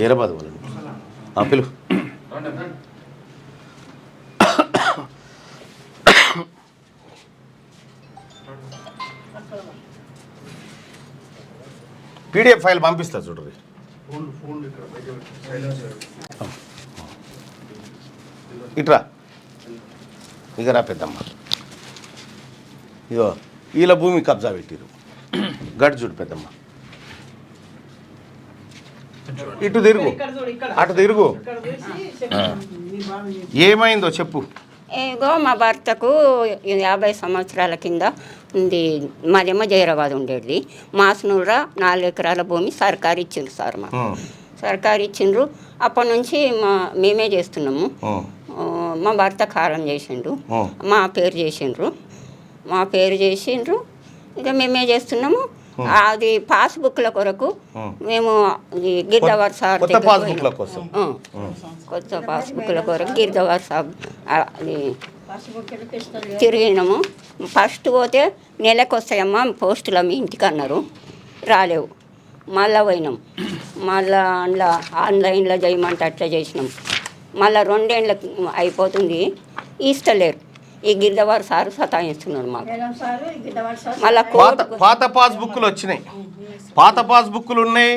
జైరాబాద్ వాళ్ళని పిలు. పీడిఎఫ్ ఫైల్ పంపిస్తా చూడండి. ఇట్రా, ఇక రా పెద్దమ్మ. ఇగో వీళ్ళ భూమి కబ్జా పెట్టిరు. గడ్డి చూడు పెద్దమ్మ, ఇటు తిరుగు, అటు తిరుగు. ఏమైందో చెప్పు. ఏదో మా భర్తకు 50 సంవత్సరాల కింద ఉంది. మాదేమో జైరాబాద్ ఉండేది. మాసనూర 4 ఎకరాల భూమి సర్కారు ఇచ్చిండ్రు సార్. మా సర్కారు ఇచ్చిండ్రు. అప్పటి నుంచి మేమే చేస్తున్నాము. మా భర్త కారం చేసిండ్రు, మా పేరు చేసిండ్రు. ఇక మేమే చేస్తున్నాము. అది పాస్బుక్ల కొరకు మేము గిర్దవర్ సార్ కొత్త పాస్బుక్ల కొరకు గిర్దవర్ సాబ్ అది తిరిగినాము. ఫస్ట్ పోతే నెలకు వస్తాయమ్మా పోస్టులు మీ ఇంటికి అన్నారు, రాలేవు. మళ్ళీ పోయినాం, మళ్ళీ అందులో ఆన్లైన్లో చేయమంటే అట్లా చేసినాం. మళ్ళీ 2 ఏళ్ళు అయిపోతుంది, ఇస్తలేరు. ఈ గిరిదవారు సారు సతాయిస్తున్నాడు మాకు. మళ్ళీ పాత పాస్బుక్లు వచ్చినాయి, పాత పాస్బుక్లు ఉన్నాయి,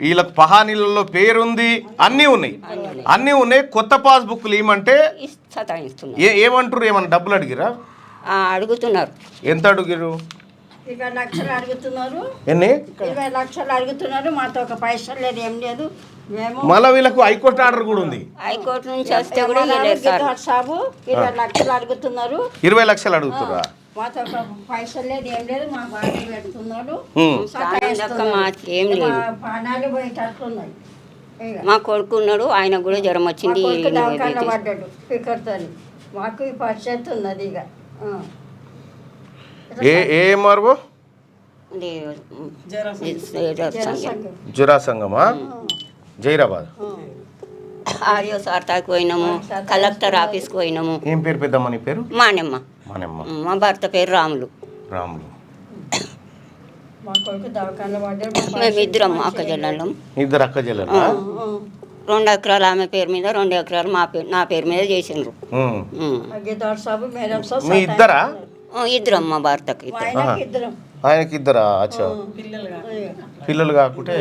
వీళ్ళకి పహానీలలో పేరుంది, అన్నీ ఉన్నాయి. కొత్త పాస్బుక్లు ఏమంటే సతాయిస్తున్నారు. ఏమంటారు? ఏమన్నా డబ్బులు అడిగిరా? అడుగుతున్నారు. ఎంత అడిగిరు? ఇక లక్షలు అడుగుతున్నారు, ఎన్ని 20 లక్షలు అడుగుతున్నారు. మాతో ఒక పైసలు లేదు, ఏం లేదు. మేము మళ్ళీ వీళ్ళకు హైకోర్టు ఆర్డర్ కూడా ఉంది. హైకోర్టు నుంచి వస్తే కూడా సాబు 20 లక్షలు అడుగుతున్నారు. 20 లక్షలు అడుగుతురా? మాతో ఒక పైసలు లేదు, ఏం లేదు. మా బాడీ పెడుతున్నాడు, ఏం లేదు. ప్రాణాలు పోయేటట్టున్నాయి. మా కొడుకు ఉన్నాడు, ఆయన కూడా జ్వరం వచ్చింది. దవాఖాన పడ్డాడు స్పీకర్తో. మాకు ఈ పరిస్థితి ఉన్నది. ఇక ఏమార్వో జురా సంఘమా, జైరాబాద్. ఆర్యో సార్తాకి పోయినాము, కలెక్టర్ ఆఫీస్కి పోయినాము. ఏం పేరు పెద్దమ్మ నీ పేరు? మానమ్మ. మా భర్త పేరు రాములు. మా కొడుకు దవాఖాన పడ్డాడు. మేము ఇద్దరం అక్కజల్లం. ఇద్దరు అక్కజల్లా? 2 ఎకరాలు ఆమె పేరు మీద, 2 ఎకరాలు నా పేరు మీద చేసిండ్రు. మీ ఇద్దరా? ఇద్దరం మా భర్తకి. ఆయనకి ఇద్దరా? అచ్చా, పిల్లలు కాకుంటే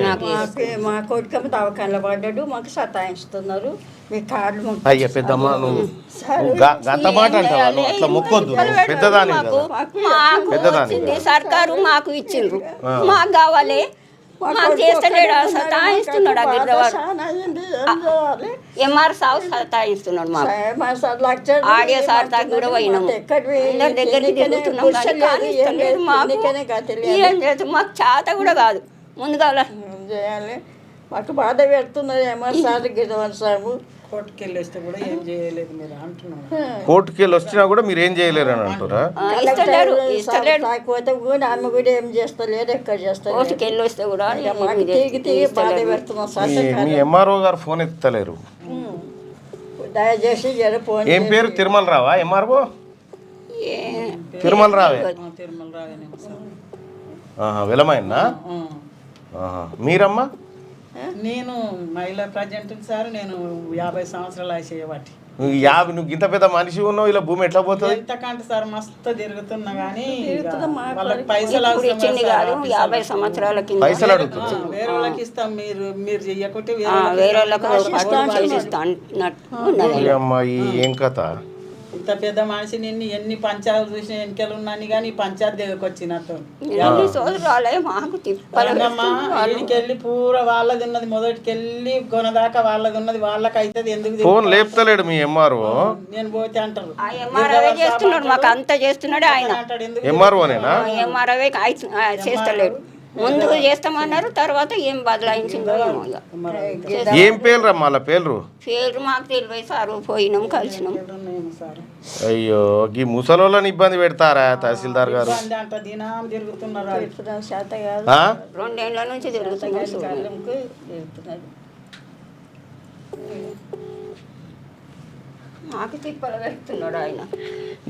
మా కొడుకు దవాఖానలో పడ్డాడు. మాకు సతాయిస్తున్నారు. మీ కార్డు అయ్యా పెద్దమ్మ, నువ్వు గంత మాట అంటావా? నువ్వు అట్లా మొక్కొద్దు, పెద్దదాని పెద్దదాని. సర్కారు మాకు ఇచ్చిండ్రు, మాకు కావాలి. మాకు చేస్తలేడు, సతాయిస్తున్నాడు. ఎంఆర్ సాగు సతాయిస్తున్నాడు మాకు. ఆడియో సార్తాకి కూడా పోయినాము, అందరి దగ్గరికి తిరుగుతున్నాం. ఏం చేస్తాం, మాకు చేత కూడా కాదు. ముందుగా చేయాలి. మాకు బాధ పెడుతున్నది. ఎంఆర్ సార్ గిరివర్ సాబు కోర్టుకెళ్ళి వస్తే కూడా ఏం చేయలేదు మీరు అంటున్నారు. కోర్టుకెళ్ళి వచ్చినా కూడా మీరు ఏం చేయలేరు అని అంటారా? కాకపోతే కూడా ఆమె కూడా ఏం చేస్తలేదు, ఎక్కడ చేస్తారు. కోర్టుకెళ్ళి వస్తే కూడా బాధ పెడుతున్నాం సార్. మీ ఎంఆర్ఓ గారు ఫోన్ ఎత్తుతలేరు. దయచేసి జర ఫోన్. ఏం పేరు? తిరుమల రావా ఎంఆర్ఓ? తిరుమల రావే. వెలమైనా మీరమ్మా? నేను మహిళా ప్రజెంట్ సార్. నేను 50 సంవత్సరాలు చేయబట్టి. నువ్వు ఇంత పెద్ద మనిషి ఉన్నావు, ఇలా భూమి ఎట్లా పోతుంది? ఎంతకంటే సార్ మస్తు తిరుగుతున్నా కానీ వాళ్ళకి పైసలు కాదు. 50 సంవత్సరాల కింద పైసలు అడుగుతున్నారు. వేరే వాళ్ళకి ఇస్తాం, మీరు చెయ్యకుంటే వేరే అమ్మాయి ఏం కథ? ఇంత పెద్ద మనిషి నిన్ను ఎన్ని పంచాయతీలు చూసిన ఎన్నికలు ఉన్నాను కానీ పంచాయతీ దగ్గరకు వచ్చినట్టు వెళ్ళి పూర వాళ్ళది ఉన్నది, మొదటికెళ్ళి కొనదాకా వాళ్ళది ఉన్నది. వాళ్ళకి అయితే ఎందుకు ఫోన్ లేపుతలేడు మీ ఎంఆర్ఓ? నేను పోతే అంటారు చేస్తున్నాడు, మాకు అంతా చేస్తున్నాడు ఆయన. ఎంఆర్ఓనేనా? ఎంఆర్ఓ చేస్తలేడు. ముందుకు చేస్తామన్నారు, తర్వాత ఏం బదలాయించిందో. ఏం పేరు రమ్మా వాళ్ళ పేరు? పేరు మాకు తెలియదు సార్. పోయినాం, కలిసినాం. అయ్యో, ఈ ముసలోళ్ళని ఇబ్బంది పెడతారా తహసీల్దార్ గారు? 2 ఏళ్ల నుంచి తిరుగుతున్నాడు. మాకు తిప్పలు పెడుతున్నాడు ఆయన.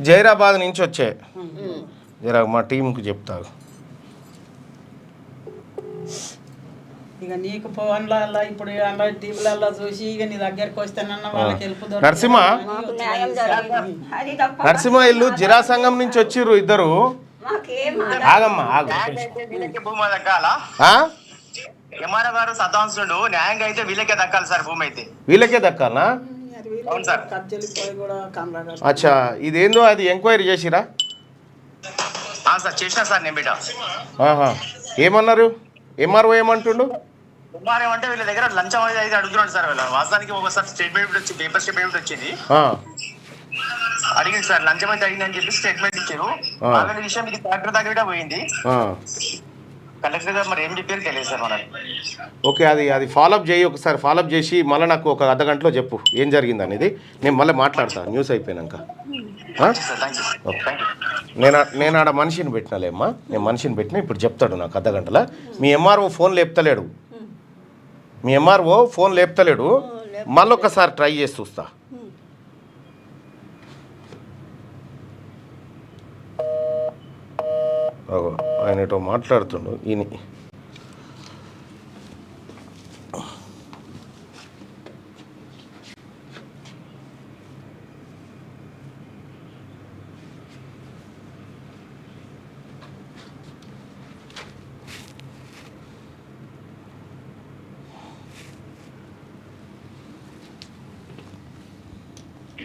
జైరాబాద్ నుంచి వచ్చే జరా మా టీంకు చెప్తారు. ఇక నీకు ఫోన్లలో ఇప్పుడు టీవీలలో చూసి ఇక నీ దగ్గరకు వస్తానన్న వాళ్ళకి హెల్ప్. నరసింహ నరసింహ ఇల్లు జిరా సంఘం నుంచి వచ్చిర్రు ఇద్దరు. ఆగమ్మా ఆగు. భూమి దక్కాలా? ఎంఆర్ఓ గారు సతాంశుడు న్యాయంగా అయితే వీళ్ళకే దక్కాలి సార్. భూమి అయితే వీళ్ళకే దక్కాలనా? అవును సార్. అచ్చా, ఇదేందో అది ఎంక్వైరీ చేసిరా? సార్ చేసినా సార్ నేను బిడ్డ. ఏమన్నారు ఎంఆర్ఓ? ఏమంటుండు? ఎంఆర్ఓ అంటే వీళ్ళ దగ్గర లంచం అయితే అడుగుతున్నాడు సార్. వీళ్ళ వాస్తవానికి ఒకసారి స్టేట్మెంట్ వచ్చి పేపర్ స్టేట్మెంట్ వచ్చింది. అడిగింది సార్, లంచం అయితే అడిగింది అని చెప్పి స్టేట్మెంట్ ఇచ్చారు. అలాంటి విషయం ఇది కలెక్టర్ దగ్గర పోయింది. కలెక్టర్ గారు మరి ఏం చెప్పారు తెలియదు సార్ మనకి. ఓకే, అది ఫాలోఅప్ చేయి. ఒకసారి ఫాలోఅప్ చేసి మళ్ళీ నాకు ఒక అర్ధగంటలో చెప్పు ఏం జరిగింది అనేది. నేను మళ్ళీ మాట్లాడతాను న్యూస్ అయిపోయినాక. నేను ఆడ మనిషిని పెట్టినాలేమ్మా, నేను మనిషిని పెట్టినా ఇప్పుడు చెప్తాడు నాకు అర్ధగంటలో. మీ ఎంఆర్ఓ ఫోన్ లేపుతలేడు, మళ్ళీ ఒకసారి ట్రై చేసి చూస్తా. ఆయన ఏటో మాట్లాడుతుండు ఈయన.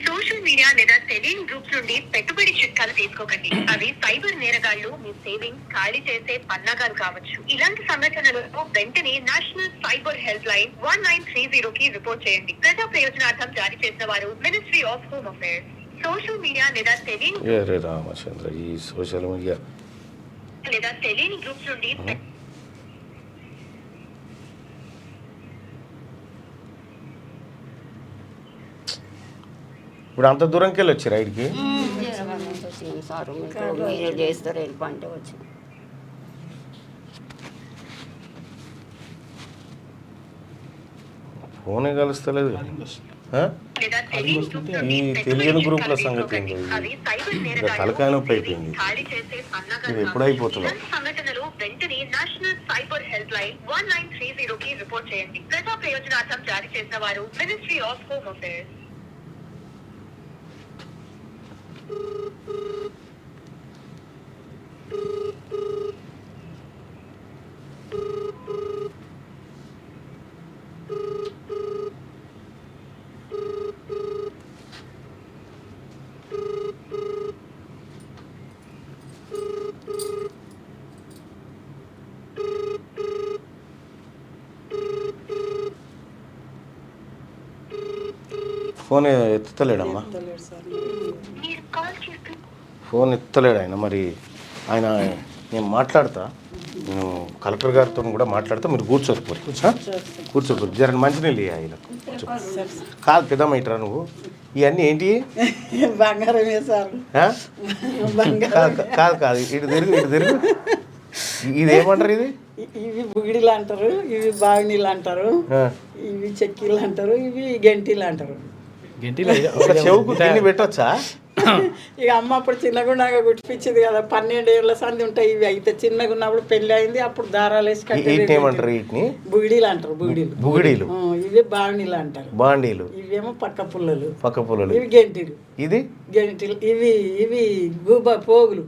Social మీడియా లేదా టెలిన్ గ్రూప్స్ నుండి పెట్టుబడి చిట్కాలు తీసుకోకండి. అవి సైబర్ నేరగాళ్లు మీ సేవింగ్స్ ఖాళీ చేసే పన్నాగాలు కావచ్చు. ఇలాంటి సంఘటనలకు వెంటనే నేషనల్ సైబర్ హెల్ప్ లైన్ 1930 కి రిపోర్ట్ చేయండి. ప్రజా ప్రయోజనార్థం జారీ చేసిన వారు ministry of home affairs. Social media లేదా టెలిన్ రామచంద్ర ఈ సోషల్ మీడియా లేదా టెలిన్ గ్రూప్స్ నుండి ఇప్పుడు అంత దూరంకి వెళ్ళి వచ్చి రైడ్కి సార్ మీరు చేస్తారు వెళ్ళిపోంటే వచ్చి ఫోనే కలుస్తలేదు ఆ? లేదా టెలిన్ గ్రూప్స్ నుండి ఈ పెట్టుబడి తెలియని గ్రూప్ల చిట్కాలు సంగతి తీసుకోకండి. ఏంది? అవి సైబర్ ఇంకా నేరగాళ్లు తలకాయ నొప్పి అయిపోయింది. ఖాళీ చేసే పన్నాగాలు ఇది ఎప్పుడు కావచ్చు. అయిపోతుందో? ఇలాంటి సంఘటనలు వెంటనే నేషనల్ సైబర్ హెల్ప్ లైన్ 1930 కి రిపోర్ట్ చేయండి. ప్రజా ప్రయోజనార్థం జారీ చేసిన వారు ministry of home affairs. Phone ఎత్తుతలేడమ్మా, తెలియదు సార్. మీరు కాల్ చేస్తున్న ఫోన్ ఎత్తలేడు ఆయన. మరి ఆయన నేను మాట్లాడతా, నేను కలెక్టర్ గారితో కూడా మాట్లాడతా. మీరు కూర్చోకపోరు కూర్చోకపోరు జర మంచినీళ్ళు ఆయన కాదు పెద్దమ్మ ఇట్రా నువ్వు. ఇవన్నీ ఏంటి? బంగారమే సార్. ఆ? కాదు కాదు కాదు ఇటు తిరుగు ఇటు తిరుగు. ఇది ఏమంటారు ఇది? ఇవి బుగిడిలు అంటారు, ఇవి బావినీళ్ళు అంటారు, ఆ. ఇవి చెక్కీలు అంటారు, ఇవి గంటీలు అంటారు. ఒక చెవుకు తిండి పెట్టొచ్చా? ఇక అమ్మ అప్పుడు చిన్నగుండగా గుట్టిపించింది కదా, 12 ఏళ్ళ సంది ఉంటాయి ఇవి. అయితే చిన్నగా ఉన్నప్పుడు పెళ్లి అయింది, అప్పుడు దారాలు వేసి వీటిని ఏమంటారు? వీటిని బుగిడీలు అంటారు. బుగిడీలు బుగిడీలు. ఇవి బావినీళ్ళు అంటారు. బాండీలు. ఇవేమో పక్క పుల్లలు, పక్క పొలలు. ఇవి గంటీలు. ఇది గంటీలు. ఇవి ఇవి గూబ పోగులు,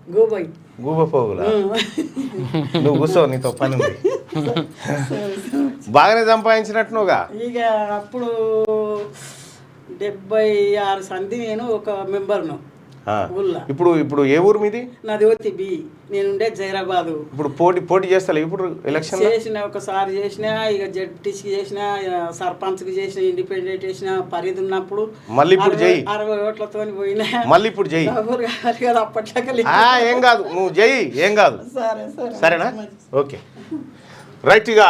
గూబయి. గూబ పోగులా? నువ్వు కూర్చో, నీతో పని ఉంది. బాగానే సంపాదించినట్టునుగా. ఇక అప్పుడు 76 సంధి నేను ఒక మెంబర్ను ఊళ్ళో. ఇప్పుడు ఇప్పుడు ఏ ఊరు మీది? నాది ఓతి బి. నేనుండే జైరాబాదు. ఇప్పుడు పోటీ చేస్తా ఇప్పుడు ఎలక్షన్ చేసిన, ఒకసారి చేసిన, ఇక జడ్టీసీకి చేసిన, సర్పంచ్కి చేసిన, ఇండిపెండెంట్ చేసిన. పరిధి ఉన్నప్పుడు మళ్ళీ ఇప్పుడు చెయ్యి. 60 ఓట్లతో పోయినా. మళ్ళీ ఇప్పుడు చెయ్యి. డబ్బులు కావాలి కదా అప్పట్లో. ఏం కాదు, నువ్వు చెయ్యి, ఏం కాదు. సరే సరే సరేనా? Okay right. ఇక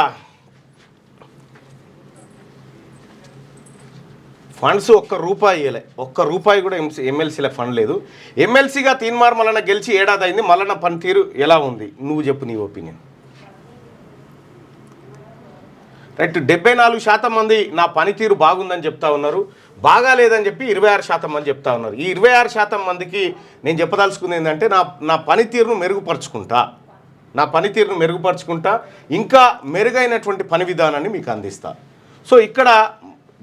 ఫండ్స్ ఒక్క రూపాయి ఇవ్వలే, ఒక్క రూపాయి కూడా ఎమ్మెల్సీల ఫండ్ లేదు. ఎమ్మెల్సీగా తీన్మార్ మల్లన్న గెలిచి ఏడాది అయింది. మల్లన్న పనితీరు ఎలా ఉంది? నువ్వు చెప్పు నీ ఒపీనియన్. రైట్. 74% మంది నా పనితీరు బాగుందని చెప్తా ఉన్నారు. బాగాలేదని చెప్పి 26% మంది చెప్తా ఉన్నారు. ఈ 26% మందికి నేను చెప్పదలుచుకుంది ఏంటంటే నా పనితీరును మెరుగుపరుచుకుంటా, ఇంకా మెరుగైనటువంటి పని విధానాన్ని మీకు అందిస్తా. సో ఇక్కడ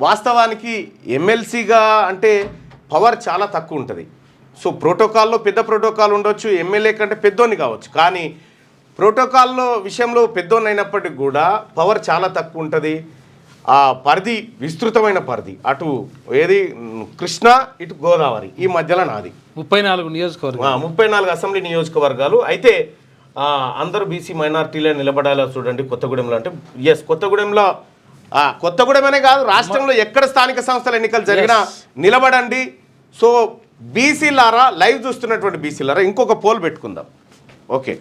వాస్తవానికి ఎమ్మెల్సీగా అంటే పవర్ చాలా తక్కువ ఉంటుంది. సో ప్రోటోకాల్లో పెద్ద ప్రోటోకాల్ ఉండొచ్చు, ఎమ్మెల్యే కంటే పెద్దోని కావచ్చు. కానీ ప్రోటోకాల్లో విషయంలో పెద్దోని అయినప్పటికీ కూడా పవర్ చాలా తక్కువ ఉంటుంది. ఆ పరిధి విస్తృతమైన పరిధి, అటు ఏది కృష్ణా, ఇటు గోదావరి, ఈ మధ్యలో నాది 34 నియోజకవర్గాలు, 34 అసెంబ్లీ నియోజకవర్గాలు. అయితే అందరూ బీసీ మైనారిటీలే నిలబడాలో చూడండి కొత్తగూడెంలో. అంటే ఎస్, కొత్తగూడెమనే కాదు, రాష్ట్రంలో ఎక్కడ స్థానిక సంస్థల ఎన్నికలు జరిగినా నిలబడండి. సో బీసీలారా, లైవ్ చూస్తున్నటువంటి బీసీలారా, ఇంకొక పోల్ పెట్టుకుందాం. ఓకే,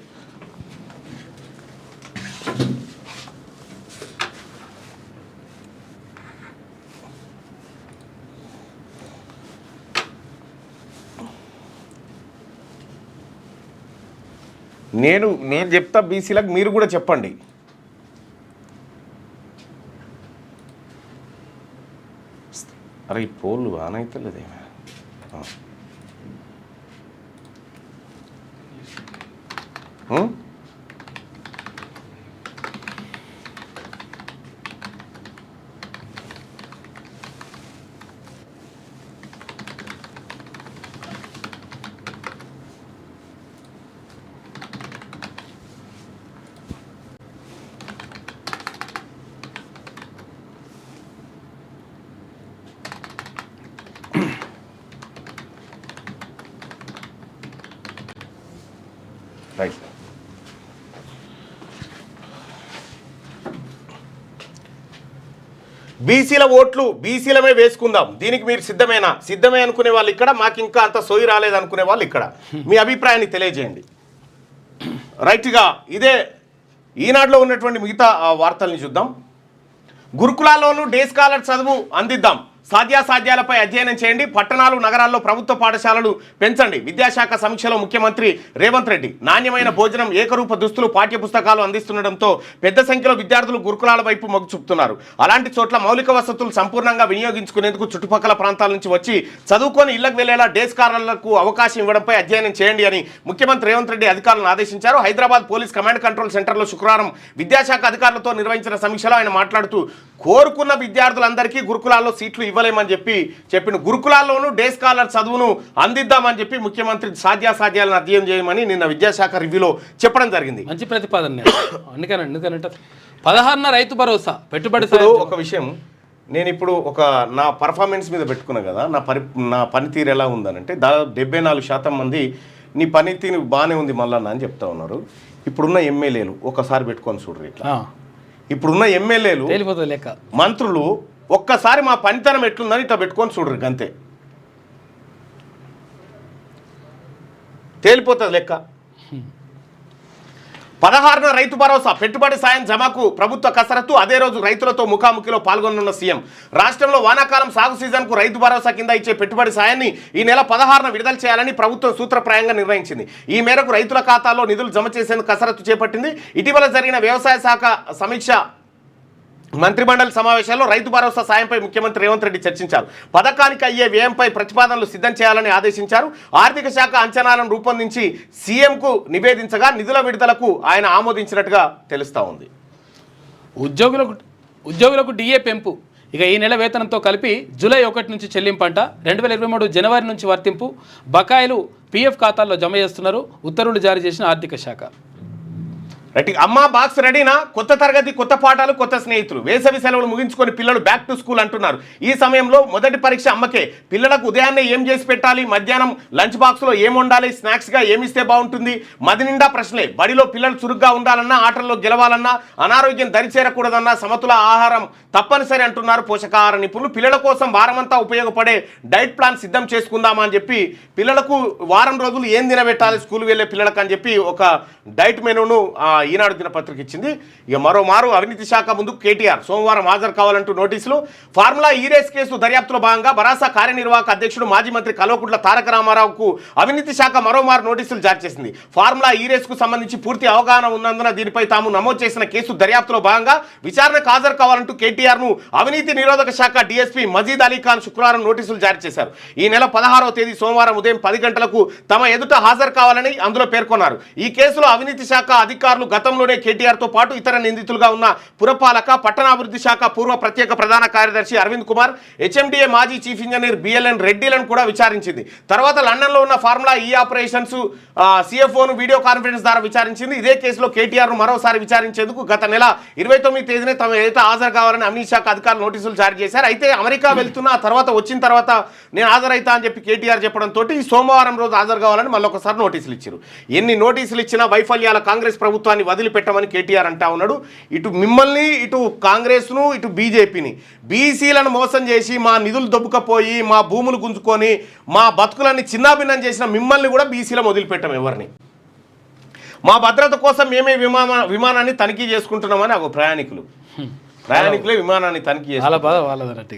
నేను చెప్తా బీసీలకు, మీరు కూడా చెప్పండి. అరే ఈ పోలు ఆన్ అవుతలేదే. రైట్. బీసీల ఓట్లు బీసీలమే వేసుకుందాం, దీనికి మీరు సిద్ధమే అనుకునే వాళ్ళు ఇక్కడ, మాకు ఇంకా అంత సోయి రాలేదు అనుకునే వాళ్ళు ఇక్కడ. మీ అభిప్రాయాన్ని తెలియజేయండి. రైట్గా ఇదే ఈనాడులో ఉన్నటువంటి మిగతా వార్తల్ని చూద్దాం. గురుకులాల్లోనూ డే స్కాలర్ చదువు అందిద్దాం, సాధ్యాసాధ్యాలపై అధ్యయనం చేయండి, పట్టణాలు నగరాల్లో ప్రభుత్వ పాఠశాలలు పెంచండి. విద్యాశాఖ సమీక్షలో ముఖ్యమంత్రి రేవంత్ రెడ్డి. నాణ్యమైన భోజనం, ఏకరూప దుస్తులు, పాఠ్య పుస్తకాలు అందిస్తుండటంతో పెద్ద సంఖ్యలో విద్యార్థులు గురుకులాల వైపు మొగ్గు చూపుతున్నారు. అలాంటి చోట్ల మౌలిక వసతులు సంపూర్ణంగా వినియోగించుకునేందుకు చుట్టుపక్కల ప్రాంతాల నుంచి వచ్చి చదువుకొని ఇళ్లకు వెళ్లేలా డే స్కాలర్లకు అవకాశం ఇవ్వడంపై అధ్యయనం చేయండి అని ముఖ్యమంత్రి రేవంత్ రెడ్డి అధికారులను ఆదేశించారు. హైదరాబాద్ పోలీస్ కమాండ్ కంట్రోల్ సెంటర్లో శుక్రవారం విద్యాశాఖ అధికారులతో నిర్వహించిన సమీక్షలో ఆయన మాట్లాడుతూ కోరుకున్న విద్యార్థులందరికీ గురుకులాల్లో సీట్లు ఇవ్వలేమని చెప్పిన గురుకులాల్లోనూ డే స్కాలర్ చదువును అందిద్దామని చెప్పి ముఖ్యమంత్రి సాధ్యాసాధ్యాలను అధ్యయనం చేయమని నిన్న విద్యాశాఖ రివ్యూలో చెప్పడం జరిగింది. మంచి ప్రతిపాదన. ఎందుకంటే 16న రైతు భరోసా పెట్టుబడి. ఒక విషయం నేను ఇప్పుడు నా పర్ఫార్మెన్స్ మీద పెట్టుకున్నా కదా, నా పనితీరు ఎలా ఉందనంటే దాదాపు 74% మంది నీ పనితీరు బాగానే ఉంది మల్లన్న అని చెప్తా ఉన్నారు. ఇప్పుడున్న ఎమ్మెల్యేలు ఒకసారి పెట్టుకొని చూడరు, ఇట్లా ఇప్పుడున్న ఎమ్మెల్యేలు లెక్క మంత్రులు ఒక్కసారి మా పనితనం ఎట్లుందని ఇట్లా పెట్టుకొని చూడరు, అంతే తేలిపోతుంది లెక్క. 16న రైతు భరోసా పెట్టుబడి సాయం జమకు ప్రభుత్వ కసరత్తు. అదే రోజు రైతులతో ముఖాముఖిలో పాల్గొనున్న సీఎం. రాష్ట్రంలో వానాకాలం సాగు సీజన్కు రైతు భరోసా కింద ఇచ్చే పెట్టుబడి సాయాన్ని ఈ నెల 16న విడుదల చేయాలని ప్రభుత్వం సూత్రప్రాయంగా నిర్ణయించింది. ఈ మేరకు రైతుల ఖాతాల్లో నిధులు జమ చేసేందుకు కసరత్తు చేపట్టింది. ఇటీవల జరిగిన వ్యవసాయ శాఖ సమీక్ష మంత్రిమండలి సమావేశాల్లో రైతు భరోసా సాయంపై ముఖ్యమంత్రి రేవంత్ రెడ్డి చర్చించారు. పథకానికి అయ్యే వ్యయంపై ప్రతిపాదనలు సిద్ధం చేయాలని ఆదేశించారు. ఆర్థిక శాఖ అంచనాలను రూపొందించి సీఎంకు నివేదించగా నిధుల విడుదలకు ఆయన ఆమోదించినట్టుగా తెలుస్తూ ఉంది. ఉద్యోగులకు డిఏ పెంపు ఇక ఈ నెల వేతనంతో కలిపి జూలై 1 నుంచి చెల్లింపంట. 2023 జనవరి నుంచి వర్తింపు. బకాయిలు పీఎఫ్ ఖాతాల్లో జమ చేస్తున్నారు. ఉత్తర్వులు జారీ చేసిన ఆర్థిక శాఖ. రైట్. అమ్మా బాక్స్ రెడీనా? కొత్త తరగతి, కొత్త పాఠాలు, కొత్త స్నేహితులు. వేసవి సెలవులు ముగించుకొని పిల్లలు బ్యాక్ టు స్కూల్ అంటున్నారు. ఈ సమయంలో మొదటి పరీక్ష అమ్మకే. పిల్లలకు ఉదయాన్నే ఏం చేసి పెట్టాలి, మధ్యాహ్నం లంచ్ బాక్స్లో ఏం వండాలి, స్నాక్స్గా ఏమిస్తే బాగుంటుంది, మది నిండా ప్రశ్నలే. బడిలో పిల్లలు చురుగ్గా ఉండాలన్నా, ఆటల్లో గెలవాలన్నా, అనారోగ్యం దరిచేరకూడదన్నా సమతుల ఆహారం తప్పనిసరి అంటున్నారు పోషకాహార నిపుణులు. పిల్లల కోసం వారమంతా ఉపయోగపడే డైట్ ప్లాన్ సిద్ధం చేసుకుందామా అని చెప్పి పిల్లలకు వారం రోజులు ఏం తినబెట్టాలి స్కూల్ వెళ్ళే పిల్లలకు అని చెప్పి ఒక డైట్ మెనూను ఈనాడు దినపత్రిక ఇచ్చింది. ఇక మరోమారు అవినీతి శాఖ ముందుకు కేటీఆర్ సోమవారం హాజరు కావాలంటూ నోటీసులు. ఫార్ములా ఈ రేస్ కేసు దర్యాప్తులో భాగంగా భరాసా కార్యనిర్వాహక అధ్యక్షుడు మాజీ మంత్రి కల్వకుంట్ల తారక రామారావుకు అవినీతి శాఖ మరోమారు నోటీసులు జారీ చేసింది. ఫార్ములా ఈ రేస్కు సంబంధించి పూర్తి అవగాహన ఉన్నందున దీనిపై తాము నమోదు చేసిన కేసు దర్యాప్తులో భాగంగా విచారణకు హాజరు కావాలంటూ కేటీఆర్ను అవినీతి నిరోధక శాఖ డీఎస్పీ మజీద్ అలీ ఖాన్ శుక్రవారం నోటీసులు జారీ చేశారు. ఈ నెల 16వ తేదీ సోమవారం ఉదయం 10 గంటలకు తమ ఎదుట హాజరు కావాలని అందులో పేర్కొన్నారు. ఈ కేసులో అవినీతి శాఖ అధికారులు గతంలోనే కేటీఆర్తో పాటు ఇతర నిందితులుగా ఉన్న పురపాలక, పట్టణాభివృద్ధి శాఖ పూర్వ ప్రత్యేక ప్రధాన కార్యదర్శి అరవింద్ కుమార్, హెచ్ఎండిఏ మాజీ చీఫ్ ఇంజనీర్ బిఎల్ఎన్ రెడ్డిలను కూడా విచారించింది. తర్వాత లండన్లో ఉన్న ఫార్ములా ఈ ఆపరేషన్స్ సిఎఫ్ఓను వీడియో కాన్ఫరెన్స్ ద్వారా విచారించింది. ఇదే కేసులో కేటీఆర్ను మరోసారి విచారించేందుకు గత నెల 29 తేదీనే తమ ఎదుట హాజరు కావాలని అవినీతి శాఖ అధికారులు నోటీసులు జారీ చేశారు. అయితే అమెరికా వెళ్తున్న తర్వాత వచ్చిన తర్వాత నేను హాజరైతా అని చెప్పి కేటీఆర్ చెప్పడంతో ఈ సోమవారం రోజు హాజరు కావాలని మళ్ళొకసారి నోటీసులు ఇచ్చారు. ఎన్ని నోటీసులు ఇచ్చినా వైఫల్యాల కాంగ్రెస్ ప్రభుత్వాన్ని వదిలిపెట్టమని కేటీఆర్ అంటా ఉన్నాడు. ఇటు మిమ్మల్ని, ఇటు కాంగ్రెస్ను, ఇటు బీజేపీని, బీసీలను మోసం చేసి మా నిధులు దొబ్బుకపోయి మా భూములు గుంజుకొని మా బతుకులన్నీ చిన్నాభిన్నం చేసిన మిమ్మల్ని కూడా బీసీలను వదిలిపెట్టాం ఎవరిని. మా భద్రత కోసం మేమే విమానాన్ని తనిఖీ చేసుకుంటున్నామని ఒక ప్రయాణికులే విమానాన్ని తనిఖీ చేస్తున్నారు.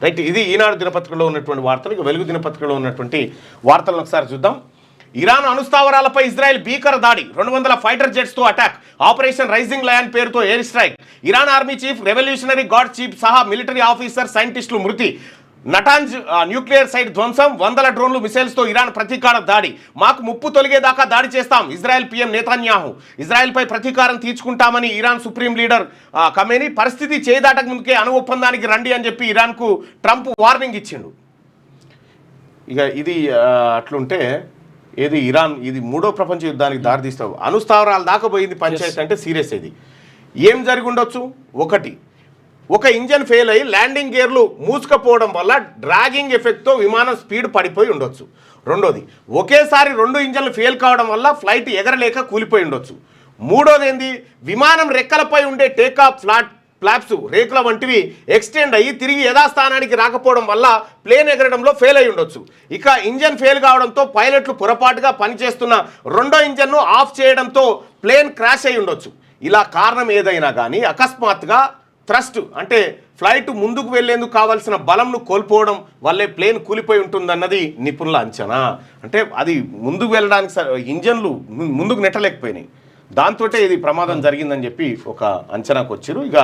రైట్. ఇది ఈనాడు దినపత్రికలో ఉన్నటువంటి వార్తలు. ఇక వెలుగు దినపత్రికలో ఉన్నటువంటి వార్తలను ఒకసారి చూద్దాం. ఇరాన్ అణుస్థావరాలపై ఇజ్రాయెల్ భీకర దాడి. 200 ఫైటర్ జెట్స్తో అటాక్. ఆపరేషన్ రైజింగ్ లయన్ పేరుతో air strike. Iran army chief, revolutionary guard chief సహా మిలిటరీ ఆఫీసర్, సైంటిస్టులు మృతి. నటాంజ్ న్యూక్లియర్ సైట్ ధ్వంసం. 100 డ్రోన్లు, మిసైల్స్తో ఇరాన్ ప్రతీకార దాడి. మాకు ముప్పు తొలగేదాకా దాడి చేస్తాం. Israel PM Netanyahu. ఇజ్రాయెల్పై ప్రతీకారం తీర్చుకుంటామని ఇరాన్ సుప్రీం లీడర్ ఖమేనీ. పరిస్థితి చేదాటక ముందుకే అణు ఒప్పందానికి రండి అని చెప్పి ఇరాన్కు ట్రంప్ వార్నింగ్ ఇచ్చిండు. ఇక ఇది అట్లుంటే ఏది ఇరాన్ ఇది 3వ ప్రపంచ యుద్ధానికి దారితీస్తావు. అణుస్థావరాల దాకా పోయింది పంచాయతీ అంటే సీరియస్. ఇది ఏం జరిగి ఉండొచ్చు? ఒకటి, ఒక ఇంజన్ ఫెయిల్ అయ్యి ల్యాండింగ్ గేర్లు మూసుకపోవడం వల్ల డ్రాగింగ్ ఎఫెక్ట్తో విమానం స్పీడ్ పడిపోయి ఉండొచ్చు. రెండోది, ఒకేసారి 2 ఇంజన్లు ఫెయిల్ కావడం వల్ల ఫ్లైట్ ఎగరలేక కూలిపోయి ఉండొచ్చు. మూడోది ఏంది, విమానం రెక్కలపై ఉండే టేకాఫ్ ఫ్లాప్స్ రేకుల వంటివి ఎక్స్టెండ్ అయ్యి తిరిగి యథాస్థానానికి రాకపోవడం వల్ల ప్లేన్ ఎగరడంలో ఫెయిల్ అయి ఉండొచ్చు. ఇక ఇంజన్ ఫెయిల్ కావడంతో పైలట్లు పొరపాటుగా పనిచేస్తున్న 2వ ఇంజన్ను ఆఫ్ చేయడంతో ప్లేన్ క్రాష్ అయి ఉండొచ్చు. ఇలా కారణం ఏదైనా కానీ అకస్మాత్తుగా థ్రస్ట్ అంటే ఫ్లైట్ ముందుకు వెళ్లేందుకు కావాల్సిన బలంను కోల్పోవడం వల్లే ప్లేన్ కూలిపోయి ఉంటుందన్నది నిపుణుల అంచనా. అంటే అది ముందుకు వెళ్ళడానికి ఇంజన్లు ముందుకు నెట్టలేకపోయినాయి, దాంతో ఇది ప్రమాదం జరిగిందని చెప్పి ఒక అంచనాకు వచ్చారు. ఇక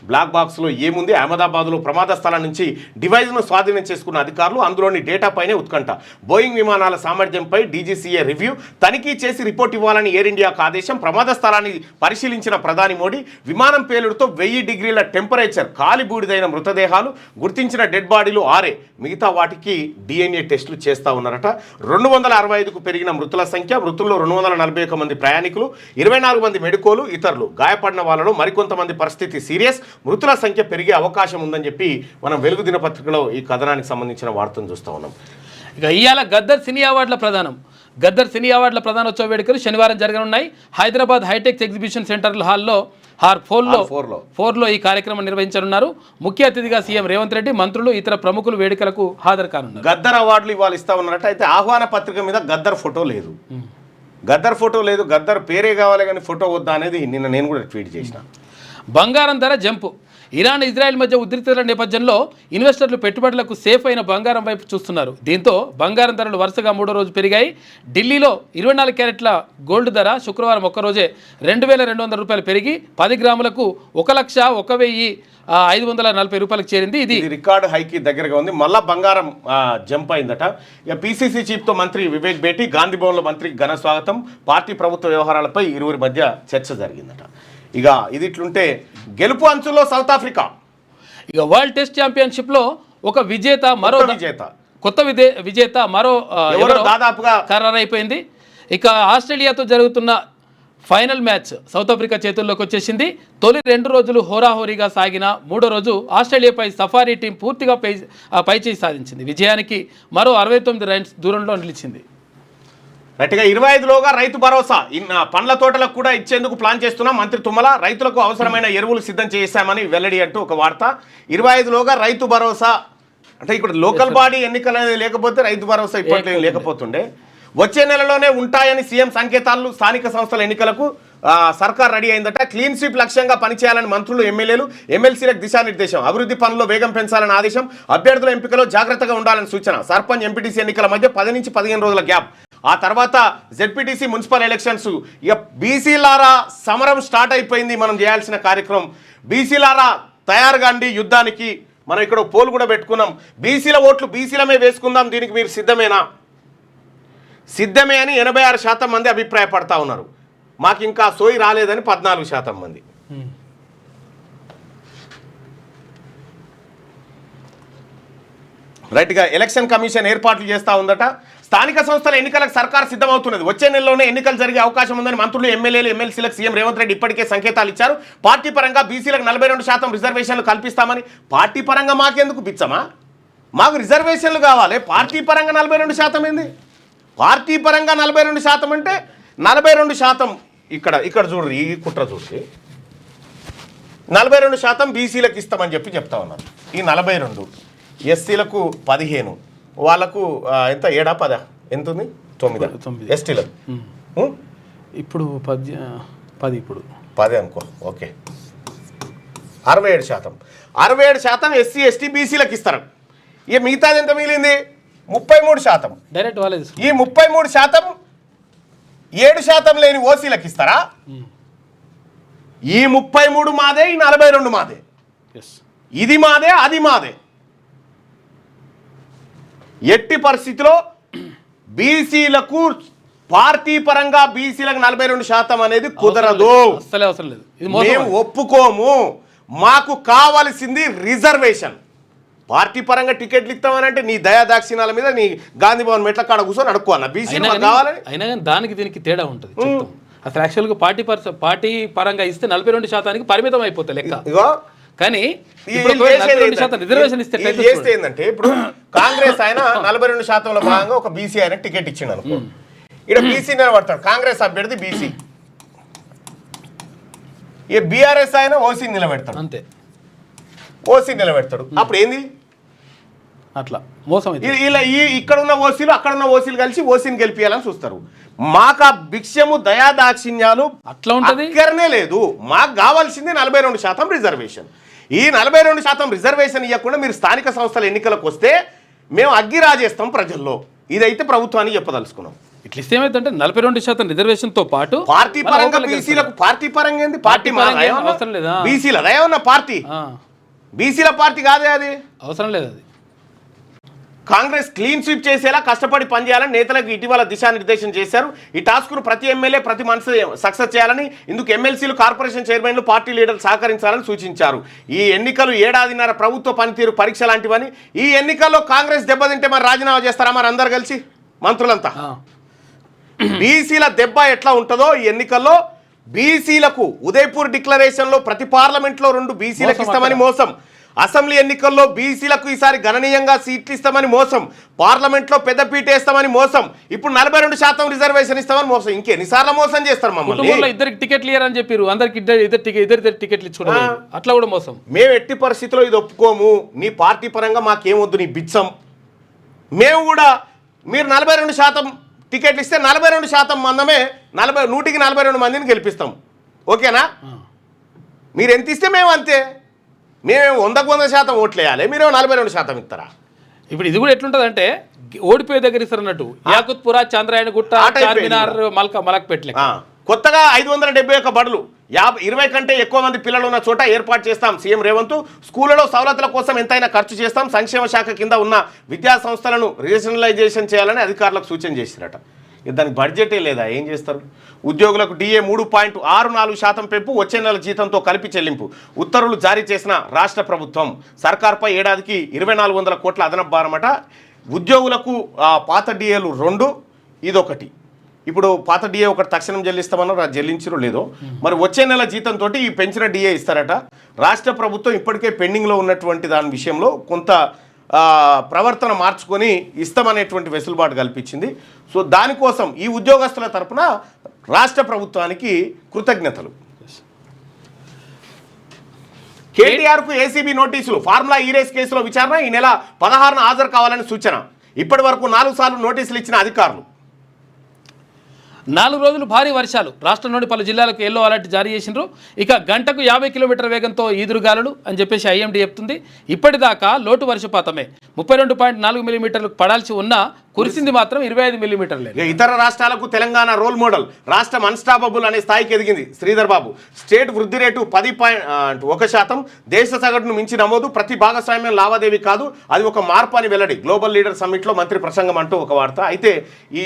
బ్లాక్ బాక్స్లో ఏముంది, అహ్మదాబాద్లో ప్రమాద స్థలం నుంచి డివైజ్ను స్వాధీనం చేసుకున్న అధికారులు, అందులోని డేటాపైనే ఉత్కంఠ. బోయింగ్ విమానాల సామర్థ్యంపై డీజీసీఏ రివ్యూ, తనిఖీ చేసి రిపోర్ట్ ఇవ్వాలని ఎయిర్ ఇండియాకు ఆదేశం. ప్రమాద స్థలాన్ని పరిశీలించిన ప్రధాని మోడీ, విమానం పేలుడుతో 1000 డిగ్రీల టెంపరేచర్, కాలిబూడిదైన మృతదేహాలు, గుర్తించిన డెడ్ బాడీలు 6, మిగతా వాటికి DNA టెస్టులు చేస్తూ ఉన్నారట. 265కు పెరిగిన మృతుల సంఖ్య, మృతుల్లో 241 మంది ప్రయాణికులు, 24 మంది మెడికోలు, ఇతరులు. గాయపడిన వాళ్ళలో మరికొంతమంది పరిస్థితి సీరియస్. మృతుల సంఖ్య పెరిగే అవకాశం ఉందని చెప్పి మనం వెలుగు దినపత్రికలో ఈ కథనానికి సంబంధించిన వార్తను చూస్తూ ఉన్నాం. ఇక ఇవాళ గద్దర్ సినీ అవార్డుల ప్రధానోత్సవ వేడుకలు శనివారం జరగనున్నాయి. హైదరాబాద్ హైటెక్ ఎగ్జిబిషన్ సెంటర్ హాల్లో ఫోర్లో ఈ కార్యక్రమం నిర్వహించనున్నారు. ముఖ్య అతిథిగా సీఎం రేవంత్ రెడ్డి, మంత్రులు, ఇతర ప్రముఖులు వేడుకలకు హాజరు కానున్నారు. గద్దర్ అవార్డులు ఇవాళ ఇస్తా ఉన్నారట. అయితే ఆహ్వాన పత్రిక మీద గద్దర్ ఫోటో లేదు, గద్దర్ పేరే కావాలి కానీ ఫోటో వద్దా అనేది నిన్న నేను కూడా ట్వీట్ చేసిన. బంగారం ధర జంపు. ఇరాన్, ఇజ్రాయెల్ మధ్య ఉద్రిక్తతల నేపథ్యంలో ఇన్వెస్టర్లు పెట్టుబడులకు సేఫ్ అయిన బంగారం వైపు చూస్తున్నారు. దీంతో బంగారం ధరలు వరుసగా 3వ రోజు పెరిగాయి. ఢిల్లీలో 24 క్యారెట్ల గోల్డ్ ధర శుక్రవారం ఒక్కరోజే 2200 రూపాయలు పెరిగి 10 గ్రాములకు 1,01,540 రూపాయలకు చేరింది. ఇది రికార్డు హైకి దగ్గరగా ఉంది. మళ్ళా బంగారం జంప్ అయిందట. ఇక PCC చీఫ్తో మంత్రి వివేక్ భేటీ, గాంధీ భవన్లో మంత్రికి ఘన స్వాగతం. పార్టీ ప్రభుత్వ వ్యవహారాలపై ఇరువురి మధ్య చర్చ జరిగిందట. ఇక ఇది ఇట్లుంటే గెలుపు అంచుల్లో సౌత్ ఆఫ్రికా. ఇక వరల్డ్ టెస్ట్ ఛాంపియన్షిప్లో ఒక విజేత కొత్త విజేత దాదాపుగా ఖరారైపోయింది. ఇక ఆస్ట్రేలియాతో జరుగుతున్న ఫైనల్ మ్యాచ్ సౌత్ ఆఫ్రికా చేతుల్లోకి వచ్చేసింది. తొలి 2 రోజులు హోరాహోరీగా సాగిన 3వ రోజు ఆస్ట్రేలియాపై సఫారీ టీం పూర్తిగా పైచేయి సాధించింది. విజయానికి మరో 69 రన్స్ దూరంలో నిలిచింది. గట్టిగా 25లోగా రైతు భరోసా పండ్ల తోటలకు కూడా ఇచ్చేందుకు ప్లాన్ చేస్తున్నాం. మంత్రి తుమ్మల, రైతులకు అవసరమైన ఎరువులు సిద్ధం చేశామని వెల్లడి అంటూ ఒక వార్త. 25లోగా రైతు భరోసా అంటే ఇక్కడ లోకల్ బాడీ ఎన్నికలు అనేది లేకపోతే రైతు భరోసా ఇప్పట్లో లేకపోతుండే. వచ్చే నెలలోనే ఉంటాయని సీఎం సంకేతాలు. స్థానిక సంస్థల ఎన్నికలకు సర్కార్ రెడీ అయిందట. క్లీన్ స్వీప్ లక్ష్యంగా పనిచేయాలని మంత్రులు, ఎమ్మెల్యేలు, ఎమ్మెల్సీలకు దిశానిర్దేశం. అభివృద్ధి పనుల్లో వేగం పెంచాలని ఆదేశం. అభ్యర్థుల ఎంపికలో జాగ్రత్తగా ఉండాలని సూచన. సర్పంచ్, ఎంపీటీసీ ఎన్నికల మధ్య 10 నుంచి 15 రోజుల గ్యాప్. ఆ తర్వాత ZPTC మున్సిపల్ ఎలక్షన్స్. ఇక బీసీలారా సమరం స్టార్ట్ అయిపోయింది. మనం చేయాల్సిన కార్యక్రమం బీసీలారా తయారుగాండి యుద్ధానికి. మనం ఇక్కడ పోల్ కూడా పెట్టుకున్నాం. బీసీల ఓట్లు బీసీలమే వేసుకుందాం, దీనికి మీరు సిద్ధమేనా? సిద్ధమే అని 86% మంది అభిప్రాయపడతా ఉన్నారు. మాకు ఇంకా సోయి రాలేదని 14% మంది. రైట్గా ఎలక్షన్ కమిషన్ ఏర్పాట్లు చేస్తూ ఉందట. స్థానిక సంస్థల ఎన్నికలకు సర్కార్ సిద్ధమవుతున్నది. వచ్చే నెలలోనే ఎన్నికలు జరిగే అవకాశం ఉందని మంత్రులు, ఎమ్మెల్యేలు, ఎమ్మెల్సీలకు సీఎం రేవంత్ రెడ్డి ఇప్పటికే సంకేతాలు ఇచ్చారు. పార్టీ పరంగా బీసీలకు 42% రిజర్వేషన్లు కల్పిస్తామని. పార్టీ పరంగా మాకెందుకు బిచ్చమా? మాకు రిజర్వేషన్లు కావాలి. పార్టీ పరంగా 42% ఏంది? పార్టీ పరంగా 42% అంటే 42% ఇక్కడ చూడండి, ఈ కుట్ర చూసి 42% బీసీలకు ఇస్తామని చెప్తా ఉన్నారు. ఈ 42 ఎస్సీలకు 15, వాళ్ళకు ఎంత 7 10 ఎంత ఉంది? 9 ఎస్టీలకు ఇప్పుడు 10 ఇప్పుడు 10 అనుకో. ఓకే, 67% ఎస్సీ, ఎస్టీ, బీసీలకు ఇస్తారు. ఇక మిగతాది ఎంత మిగిలింది? 33%. డైరెక్ట్ వాళ్ళే. ఈ 33% 7% లేని ఓసీలకు ఇస్తారా? ఈ 33 మాదే, ఈ 42 మాదే. ఇది మాదే, అది మాదే. ఎట్టి పరిస్థితిలో బీసీలకు పార్టీ పరంగా బీసీలకు 42% అనేది కుదరదు. అవసరం లేదు, మేము ఒప్పుకోము. మాకు కావాల్సింది రిజర్వేషన్. పార్టీ పరంగా టికెట్లు ఇస్తామని అంటే నీ దయాదాక్షిణాల మీద నీ గాంధీ భవన్ మెట్ల కాడ కూర్చొని అడుక్కోవాలా బీసీలు కావాలని? అయినా కానీ దానికి దీనికి తేడా ఉంటుంది. అసలు యాక్చువల్గా పార్టీ పరంగా ఇస్తే 42%కి పరిమితం అయిపోతాయి లెక్క. ఇగో కానీ వీళ్ళు ఇప్పుడు చేసేది 42% రిజర్వేషన్ ఇస్తే వీళ్ళు చేస్తే ఏంటంటే ఇప్పుడు కాంగ్రెస్ ఆయన 42% భాగంగా ఒక బీసీ ఆయన టికెట్ ఇచ్చిండు అనుకో, ఇక్కడ బీసీ నిలబడతాడు, కాంగ్రెస్ అభ్యర్థి బీసీ, ఈ బీఆర్ఎస్ ఆయన ఓసీ నిలబెడతాడు, అంతే ఓసీ నిలబెడతాడు. అప్పుడు ఏంది అట్లా మోసం అయితే ఇలా ఇక్కడ ఉన్న ఓసీలు అక్కడ ఉన్న ఓసీలు కలిసి ఓసీని గెలిపియాలని చూస్తారు. మాకు ఆ భిక్షము దయాదాక్షిణ్యాలు అట్లా ఉంటది అక్కరనే లేదు. మాకు కావాల్సింది 42% రిజర్వేషన్. ఈ 42% రిజర్వేషన్ ఇవ్వకుండా మీరు స్థానిక సంస్థల ఎన్నికలకు వస్తే మేము అగ్గి రాజేస్తాం ప్రజల్లో. ఇదైతే ప్రభుత్వానికి చెప్పదలుచుకున్నాం. ఇట్లా ఇస్తే ఏమైందంటే 42% రిజర్వేషన్ తో పాటు పార్టీ పరంగా బీసీలకు పార్టీ పరంగా ఏంది, పార్టీ అవసరం లేదా, బీసీల ఏమన్నా పార్టీ, బీసీల పార్టీ కాదే అది, అవసరం లేదు. అది కాంగ్రెస్ క్లీన్ స్వీప్ చేసేలా కష్టపడి పనిచేయాలని నేతలకు ఇటీవల దిశానిర్దేశం చేశారు. ఈ టాస్క్ను ప్రతి ఎమ్మెల్యే ప్రతి మనసు సక్సెస్ చేయాలని, ఇందుకు ఎమ్మెల్సీలు కార్పొరేషన్ చైర్మన్లు పార్టీ లీడర్లు సహకరించాలని సూచించారు. ఈ ఎన్నికలు ఏడాదిన్నర ప్రభుత్వ పనితీరు పరీక్ష లాంటివని, ఈ ఎన్నికల్లో కాంగ్రెస్ దెబ్బతింటే మరి రాజీనామా చేస్తారా మరి అందరు కలిసి మంత్రులంతా? బీసీల దెబ్బ ఎట్లా ఉంటుందో ఈ ఎన్నికల్లో బీసీలకు ఉదయపూర్ డిక్లరేషన్లో ప్రతి పార్లమెంట్లో 2 బీసీలకు ఇస్తామని మోసం, అసెంబ్లీ ఎన్నికల్లో బీసీలకు ఈసారి గణనీయంగా సీట్లు ఇస్తామని మోసం, పార్లమెంట్లో పెద్దపీట వేస్తామని మోసం, ఇప్పుడు 42% రిజర్వేషన్ ఇస్తామని మోసం. ఇంకెన్నిసార్లు మోసం చేస్తారు మమ్మల్ని? ఇద్దరికి టికెట్లు ఇయ్యారు అని చెప్పారు, అందరికి ఇద్దరు టికెట్లు ఇచ్చుకోవడం, అట్లా కూడా మోసం. మేము ఎట్టి పరిస్థితిలో ఇది ఒప్పుకోము, నీ పార్టీ పరంగా మాకేమొద్దు నీ బిచ్చం, మేము కూడా మీరు 42% టికెట్లు ఇస్తే 42% మందమే 142 మందిని గెలిపిస్తాం, ఓకేనా? మీరు ఎంత ఇస్తే మేము అంతే, మేము 100% ఓట్లు వేయాలి, మీరు 42% ఇస్తారా? ఇప్పుడు ఇది కూడా ఎట్లుంటది అంటే ఓడిపోయే దగ్గర ఇస్తారు అన్నట్టు, యాకుత్పురా, చంద్రాయణ గుట్ట, చార్మినార్, మలక్పేట్లే కొత్తగా 571 బడులు 20 కంటే ఎక్కువ మంది పిల్లలు ఉన్న చోట ఏర్పాటు చేస్తాం. సీఎం రేవంత్ స్కూళ్లలో సవలతుల కోసం ఎంతైనా ఖర్చు చేస్తాం, సంక్షేమ శాఖ కింద ఉన్న విద్యా సంస్థలను రీజనలైజేషన్ చేయాలని అధికారులకు సూచన చేసిరట. దానికి బడ్జెటే లేదా, ఏం చేస్తారు? ఉద్యోగులకు DA 3.64% పెంపు, వచ్చే నెల జీతంతో కలిపి చెల్లింపు ఉత్తర్వులు జారీ చేసిన రాష్ట్ర ప్రభుత్వం. సర్కార్పై ఏడాదికి 2400 కోట్ల అదనపు భారమట. ఉద్యోగులకు పాత DAలు 2, ఇదొకటి. ఇప్పుడు పాత DA ఒకటి తక్షణం చెల్లిస్తామన్నారు, అది చెల్లించరు లేదో, మరి వచ్చే నెల జీతంతో ఈ పెంచిన DA ఇస్తారట. రాష్ట్ర ప్రభుత్వం ఇప్పటికే పెండింగ్లో ఉన్నటువంటి దాని విషయంలో కొంత ప్రవర్తన మార్చుకొని ఇస్తామనేటువంటి వెసులుబాటు కల్పించింది. సో దానికోసం ఈ ఉద్యోగస్తుల తరపున రాష్ట్ర ప్రభుత్వానికి కృతజ్ఞతలు. కేటీఆర్కు ఏసీబీ నోటీసులు, ఫార్ములా ఈ-రేస్ కేసులో విచారణ ఈ నెల 16న హాజరు కావాలని సూచన. ఇప్పటి వరకు 4 సార్లు నోటీసులు ఇచ్చిన అధికారులు. 4 రోజులు భారీ వర్షాలు, రాష్ట్రంలోని పలు జిల్లాలకు ఎల్లో అలర్ట్ జారీ చేసిండ్రు. ఇక గంటకు 50 కిలోమీటర్ల వేగంతో ఈదురుగాలులు అని చెప్పేసి IMD చెప్తుంది. ఇప్పటిదాకా లోటు వర్షపాతమే 32.4 మిల్లీమీటర్లు పడాల్సి ఉన్నా కురిసింది మాత్రం 25 మిల్లీమీటర్లే. ఇతర రాష్ట్రాలకు తెలంగాణ రోల్ మోడల్, రాష్ట్రం అన్స్టాపబుల్ అనే స్థాయికి ఎదిగింది. శ్రీధర్ బాబు, స్టేట్ వృద్ధి రేటు 10.1%, దేశ సగటును మించి నమోదు, ప్రతి భాగస్వామ్యం లావాదేవీ కాదు, అది ఒక మార్పు అని వెల్లడి. గ్లోబల్ లీడర్ సమ్మిట్లో మంత్రి ప్రసంగం అంటూ ఒక వార్త. అయితే ఈ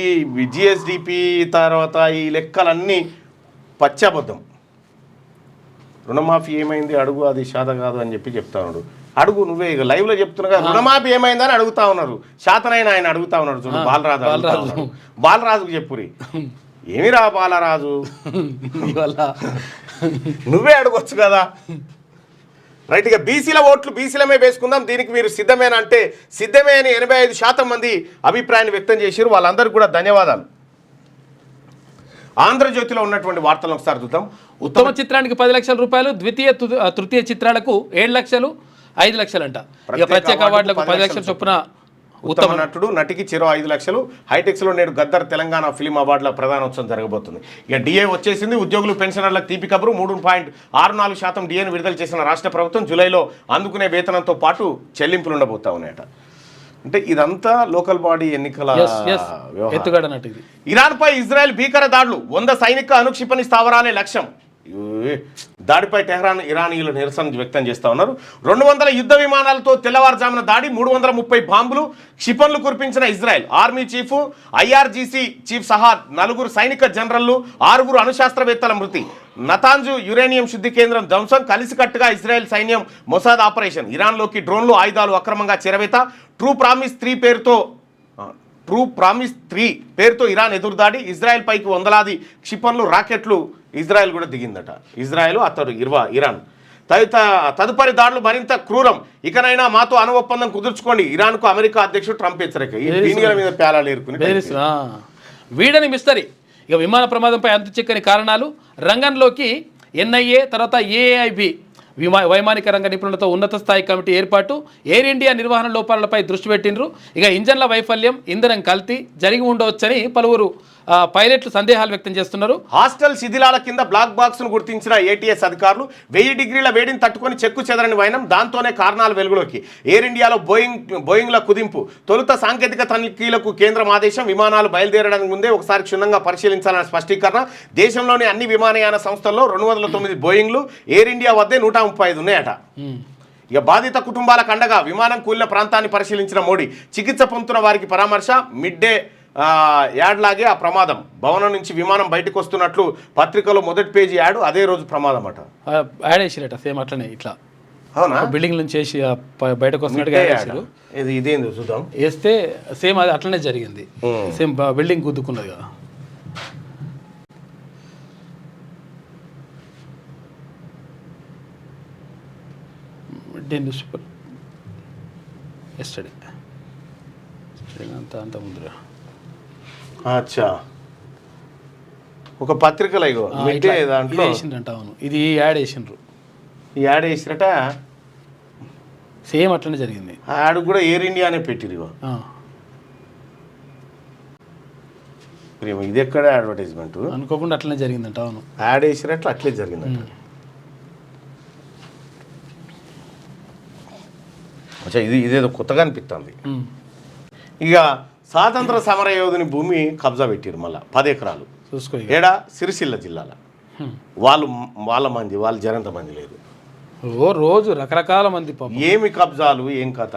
GSDP తర్వాత ఈ లెక్కలన్నీ పచ్చబద్ధం. రుణమాఫీ ఏమైంది అడుగు, అది శాత కాదు అని చెప్పి చెప్తాడు. అడుగు, నువ్వే ఇక లైవ్లో చెప్తున్నా, రుణమాఫీ ఏమైందని అడుగుతా ఉన్నారు. శాతనైన ఆయన అడుగుతా ఉన్నాడు చూడు, బాలరాజుకు చెప్పురి. ఏమిరా బాలరాజు, నువ్వే అడగొచ్చు కదా. రైట్, ఇక బీసీల ఓట్లు బీసీలమే వేసుకుందాం, దీనికి మీరు సిద్ధమేనా అంటే సిద్ధమే అని 85% మంది అభిప్రాయాన్ని వ్యక్తం చేశారు. వాళ్ళందరికీ కూడా ధన్యవాదాలు. ఆంధ్రజ్యోతిలో ఉన్నటువంటి వార్తలను ఒకసారి చూద్దాం. ఉత్తమ చిత్రానికి 10 లక్షల రూపాయలు, ద్వితీయ తృతీయ చిత్రాలకు 7 లక్షలు, 5 లక్షలు అంట. ఇక ప్రత్యేక అవార్డులకు 10 లక్షల చొప్పున ఉత్తమ నటుడు, నటికి చెరో 5 లక్షలు. హైటెక్స్లో నేడు గద్దర్ తెలంగాణ ఫిలిం అవార్డుల ప్రధానోత్సవం జరగబోతుంది. ఇక DA వచ్చేసింది. ఉద్యోగులు పెన్షనర్లకు తీపి కబురు. 3.64% DAను విడుదల చేసిన రాష్ట్ర ప్రభుత్వం. జూలైలో అందుకునే వేతనంతో పాటు చెల్లింపులు ఉండబోతా ఉన్నాయట. అంటే ఇదంతా లోకల్ బాడీ ఎన్నికల ఎత్తుగడనట్టు. ఇరాన్పై ఇజ్రాయెల్ భీకర దాడులు, 100 సైనిక అనుక్షిపణి స్థావరాలే లక్ష్యం. దాడిపై టెహ్రాన్ ఇరానీయులు నిరసన వ్యక్తం చేస్తూ ఉన్నారు. 200 యుద్ధ విమానాలతో తెల్లవారుజామున దాడి, 330 బాంబులు క్షిపణులు కురిపించిన Israel. Army chief, IRGC chief సహా 4 సైనిక జనరల్లు, 6 అణుశాస్త్రవేత్తల మృతి. నతాంజు యురేనియం శుద్ధి కేంద్రం ధ్వంసం. కలిసికట్టుగా ఇజ్రాయెల్ సైన్యం మొసాద్ ఆపరేషన్. ఇరాన్లోకి డ్రోన్లు, ఆయుధాలు అక్రమంగా చేరవేత. ట్రూ ప్రామిస్ 3 పేరుతో ఇరాన్ ఎదురుదాడి. ఇజ్రాయెల్ పైకి 100లాది క్షిపణులు, రాకెట్లు ఇజ్రాయెల్ కూడా దిగిందట. ఇజ్రాయెల్ అతడు ఇరాన్. తదుపరి దాడులు మరింత క్రూరం, ఇకనైనా మాతో అణు ఒప్పందం కుదుర్చుకోండి, ఇరాన్కు అమెరికా అధ్యక్షుడు ట్రంప్ హెచ్చరిక. ఈ దీనిల మీద పేలాలు ఏరుకుని వీడని మిస్తరి. ఇక విమాన ప్రమాదంపై అంతు చిక్కని కారణాలు, రంగంలోకి ఎన్ఐఏ తర్వాత ఏఐబి వైమానిక రంగ నిపుణులతో ఉన్నత స్థాయి కమిటీ ఏర్పాటు, ఎయిర్ ఇండియా నిర్వహణ లోపాలపై దృష్టి పెట్టిండ్రు. ఇక ఇంజన్ల వైఫల్యం, ఇంధనం కల్తీ జరిగి ఉండవచ్చని పలువురు పైలట్లు సందేహాలు వ్యక్తం చేస్తున్నారు. హాస్టల్ శిథిలాల కింద బ్లాక్ బాక్స్ ను గుర్తించిన ఏటీఎస్ అధికారులు 1000 డిగ్రీల వేడిని తట్టుకొని చెక్కు చెదరని వైనం, దాంతోనే కారణాలు వెలుగులోకి. ఎయిర్ ఇండియాలో బోయింగ్ల కుదింపు, తొలుత సాంకేతిక తనిఖీలకు కేంద్రం ఆదేశం, విమానాలు బయలుదేరడానికి ముందే ఒకసారి క్షుణ్ణంగా పరిశీలించాలన్న స్పష్టీకరణ. దేశంలోని అన్ని విమానయాన సంస్థల్లో 209 బోయింగ్లు, ఎయిర్ ఇండియా వద్దే 135 ఉన్నాయట. ఇక బాధిత కుటుంబాలకు అండగా విమానం కూలిన ప్రాంతాన్ని పరిశీలించిన మోడీ, చికిత్స పొందుతున్న వారికి పరామర్శ. మిడ్ డే యాడ్ లాగే ఆ ప్రమాదం, భవనం నుంచి విమానం బయటకు వస్తున్నట్లు పత్రికలో మొదటి పేజీ యాడ్, అదే రోజు ప్రమాదం అట. యాడ్ వేసిరట సేమ్ అట్లనే, ఇట్లా అవునా బిల్డింగ్ నుంచి వేసి బయటకు వస్తున్నట్టుగా వేసారు. ఇదేంది చూద్దాం, వేస్తే సేమ్ అది అట్లనే జరిగింది, సేమ్ బిల్డింగ్ గుద్దుకున్నది కదా. న్యూస్ పేపర్ ఎస్టర్డే అంత ముందుగా అచ్చా ఒక పత్రికలో ఇగో మిడ్డే దాంట్లో వేసిండ్రంట. అవును, ఇది యాడ్ వేసిండ్రు, ఈ యాడ్ వేసిరట, సేమ్ అట్లనే జరిగింది. ఆ యాడ్ కూడా ఎయిర్ ఇండియానే పెట్టిరు. ఇగో ఇది ఎక్కడ అడ్వర్టైజ్మెంట్ అనుకోకుండా అట్లనే జరిగిందంట. అవును, యాడ్ వేసినట్లు అట్లే జరిగిందంట. అచ్చా ఇదేదో కొత్తగా అనిపిస్తుంది. ఇక స్వాతంత్ర సమర యోధుని భూమి కబ్జా పెట్టిరు మళ్ళీ 10 ఎకరాలు చూసుకో. ఏడా సిరిసిల్ల జిల్లాలో వాళ్ళ జనంత మంది లేదు. రోజు రకరకాల మంది ఏమి కబ్జాలు, ఏం కథ.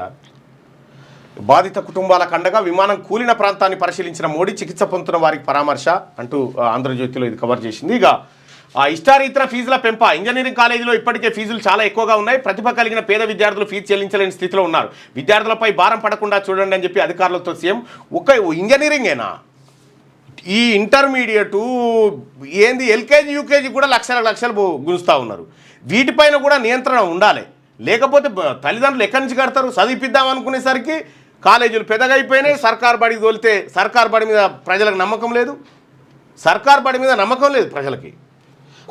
బాధిత కుటుంబాలకు అండగా విమానం కూలిన ప్రాంతాన్ని పరిశీలించిన మోడీ, చికిత్స పొందుతున్న వారికి పరామర్శ అంటూ ఆంధ్రజ్యోతిలో ఇది కవర్ చేసింది. ఇక ఇష్టారీతన ఫీజుల పెంప, ఇంజనీరింగ్ కాలేజీలో ఇప్పటికే ఫీజులు చాలా ఎక్కువగా ఉన్నాయి, ప్రతిభ కలిగిన పేద విద్యార్థులు ఫీజు చెల్లించలేని స్థితిలో ఉన్నారు, విద్యార్థులపై భారం పడకుండా చూడండి అని చెప్పి అధికారులతో సీఎం. ఇంజనీరింగేనా, ఈ ఇంటర్మీడియట్ ఏంది, ఎల్కేజీ యూకేజీ కూడా లక్షలు గుంజుస్తూ ఉన్నారు. వీటిపైన కూడా నియంత్రణ ఉండాలి, లేకపోతే తల్లిదండ్రులు ఎక్కడి నుంచి కడతారు? చదివిద్దాం అనుకునేసరికి కాలేజీలు పెద్దగా అయిపోయినాయి, సర్కార్ బడికి తోలితే సర్కార్ బడి మీద ప్రజలకు నమ్మకం లేదు, ప్రజలకి.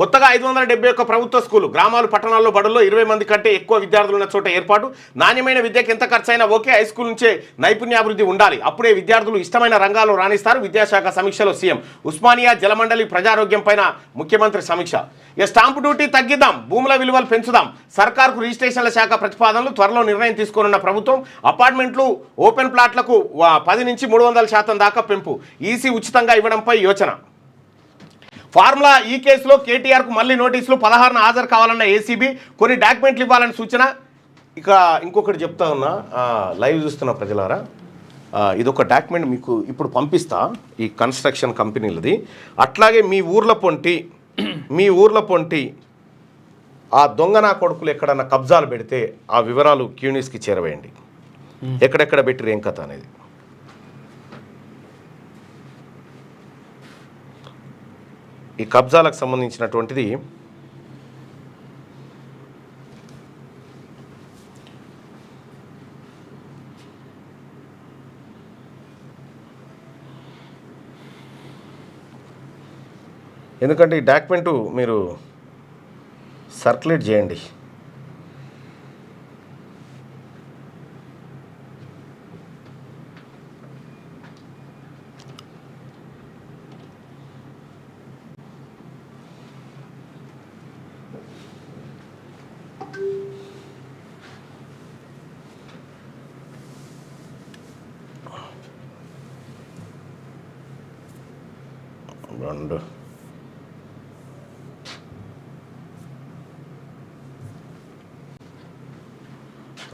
కొత్తగా 571 ప్రభుత్వ స్కూలు, గ్రామాలు పట్టణాల్లో బడుల్లో 20 మంది కంటే ఎక్కువ విద్యార్థులు ఉన్న చోట ఏర్పాటు. నాణ్యమైన విద్యకి ఎంత ఖర్చైనా ఓకే, హై స్కూల్ నుంచే నైపుణ్యాభివృద్ధి ఉండాలి, అప్పుడే విద్యార్థులు ఇష్టమైన రంగాల్లో రాణిస్తారు. విద్యాశాఖ సమీక్షలో సీఎం. ఉస్మానియా జలమండలి ప్రజారోగ్యం పైన ముఖ్యమంత్రి సమీక్ష. ఇక స్టాంపు డ్యూటీ తగ్గిద్దాం, భూముల విలువలు పెంచుదాం, సర్కార్కు రిజిస్ట్రేషన్ల శాఖ ప్రతిపాదనలు, త్వరలో నిర్ణయం తీసుకోనున్న ప్రభుత్వం. అపార్ట్మెంట్లు, ఓపెన్ ప్లాట్లకు 10 నుంచి 300% దాకా పెంపు, ఈసీ ఉచితంగా ఇవ్వడంపై యోచన. ఫార్ములా ఈ కేసులో కేటీఆర్కు మళ్ళీ నోటీసులు, 16న హాజరు కావాలన్న ఏసీబీ, కొన్ని డాక్యుమెంట్లు ఇవ్వాలని సూచన. ఇక ఇంకొకటి చెప్తా ఉన్నా, లైవ్ చూస్తున్న ప్రజలారా, ఇదొక డాక్యుమెంట్ మీకు ఇప్పుడు పంపిస్తా, ఈ కన్స్ట్రక్షన్ కంపెనీలది. అట్లాగే మీ ఊర్ల పొంటి ఆ దొంగనా కొడుకులు ఎక్కడన్నా కబ్జాలు పెడితే ఆ వివరాలు క్యూనిస్కి చేరవేయండి, ఎక్కడెక్కడ పెట్టిరు ఏం కథ అనేది. ఈ కబ్జాలకు సంబంధించినటువంటిది ఎందుకంటే ఈ డాక్యుమెంటు మీరు సర్క్యులేట్ చేయండి.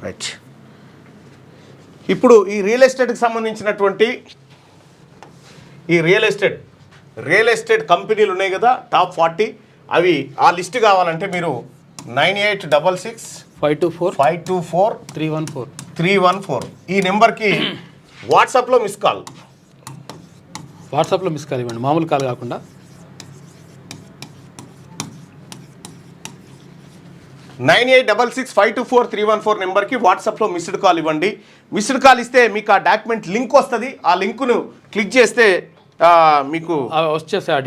రైట్, ఇప్పుడు ఈ రియల్ ఎస్టేట్కి సంబంధించినటువంటి రియల్ ఎస్టేట్ కంపెనీలు ఉన్నాయి కదా, టాప్ 40, అవి ఆ లిస్ట్ కావాలంటే మీరు 9866524314 ఈ నెంబర్కి వాట్సాప్లో మిస్ కాల్ ఇవ్వండి, మామూలు కాల్ కాకుండా. 9866524314 నెంబర్కి వాట్సాప్లో మిస్డ్ కాల్ ఇవ్వండి. మిస్డ్ కాల్ ఇస్తే మీకు ఆ డాక్యుమెంట్ లింక్ వస్తుంది. ఆ లింకును క్లిక్ చేస్తే మీకు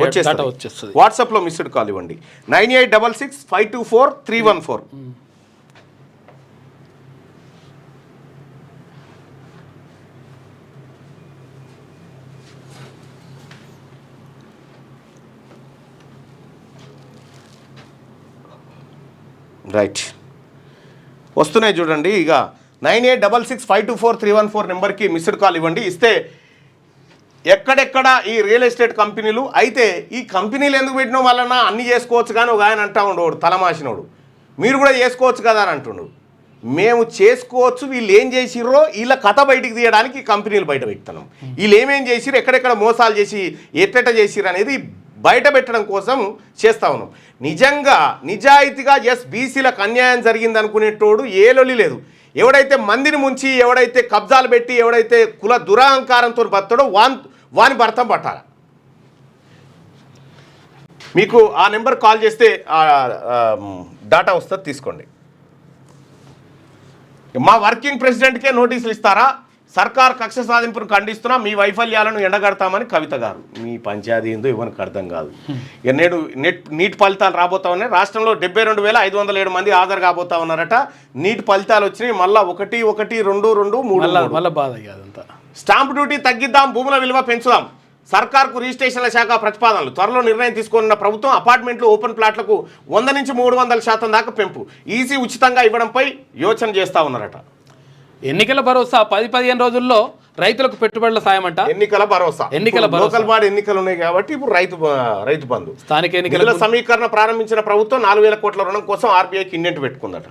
వచ్చేస్తుంది. వాట్సాప్లో మిస్డ్ కాల్ ఇవ్వండి. 9866524314. రైట్, వస్తున్నాయి చూడండి. ఇక 9866524314 నెంబర్కి మిస్డ్ కాల్ ఇవ్వండి. ఇస్తే ఎక్కడెక్కడ ఈ రియల్ ఎస్టేట్ కంపెనీలు అయితే ఈ కంపెనీలు ఎందుకు పెట్టిన వలన అన్నీ చేసుకోవచ్చు కానీ ఒక ఆయన అంటా ఉండేవాడు తలమాసినోడు, మీరు కూడా చేసుకోవచ్చు కదా అని అంటుండు. మేము చేసుకోవచ్చు, వీళ్ళు ఏం చేసిర్రో వీళ్ళ కథ బయటికి తీయడానికి ఈ కంపెనీలు బయట పెడుతున్నాం. వీళ్ళు ఏమేం చేసిర్రు, ఎక్కడెక్కడ మోసాలు చేసి ఎట్టెట్ట చేసిర్రు అనేది బయట పెట్టడం కోసం చేస్తూ ఉన్నాం. నిజంగా నిజాయితీగా బీసీలకు అన్యాయం జరిగింది అనుకునేటోడు ఏ లొల్లి లేదు. ఎవడైతే మందిని ముంచి, ఎవడైతే కబ్జాలు పెట్టి, ఎవడైతే కుల దురహంకారంతో బతాడో వాని భర్తం పట్టాలి. మీకు ఆ నెంబర్ కాల్ చేస్తే డాటా వస్తుంది, తీసుకోండి. మా వర్కింగ్ ప్రెసిడెంట్కే నోటీసులు ఇస్తారా? సర్కార్ కక్ష సాధింపును ఖండిస్తున్నా, మీ వైఫల్యాలను ఎండగడతామని కవిత గారు. మీ పంచాయతీ ఏందో ఇవ్వనికి అర్థం కాదు. ఇక నేడు నీట్ ఫలితాలు రాబోతా ఉన్నాయి. రాష్ట్రంలో 72,507 మంది హాజరు కాబోతా ఉన్నారట. నీట్ ఫలితాలు వచ్చినాయి. మళ్ళీ 1, 1, 2, 2, 3 బాధ కాదంతా. స్టాంప్ డ్యూటీ తగ్గిద్దాం, భూముల విలువ పెంచుదాం. సర్కార్కు రిజిస్ట్రేషన్ల శాఖ ప్రతిపాదనలు. త్వరలో నిర్ణయం తీసుకున్న ప్రభుత్వం అపార్ట్మెంట్లు, ఓపెన్ ప్లాట్లకు 100 నుంచి 300% దాకా పెంపు. ఈసీ ఉచితంగా ఇవ్వడంపై యోచన చేస్తూ ఉన్నారట. ఎన్నికల భరోసా 10-15 రోజుల్లో రైతులకు పెట్టుబడుల సాయం అంట. ఎన్నికల భరోసా లోకల్ బాడీ ఎన్నికలు ఉన్నాయి కాబట్టి ఇప్పుడు రైతు బంధు. స్థానిక ఎన్నికల సమీకరణ ప్రారంభించిన ప్రభుత్వం 4,000 కోట్ల రుణం కోసం ఆర్బీఐకి ఇండెంట్ పెట్టుకుందట.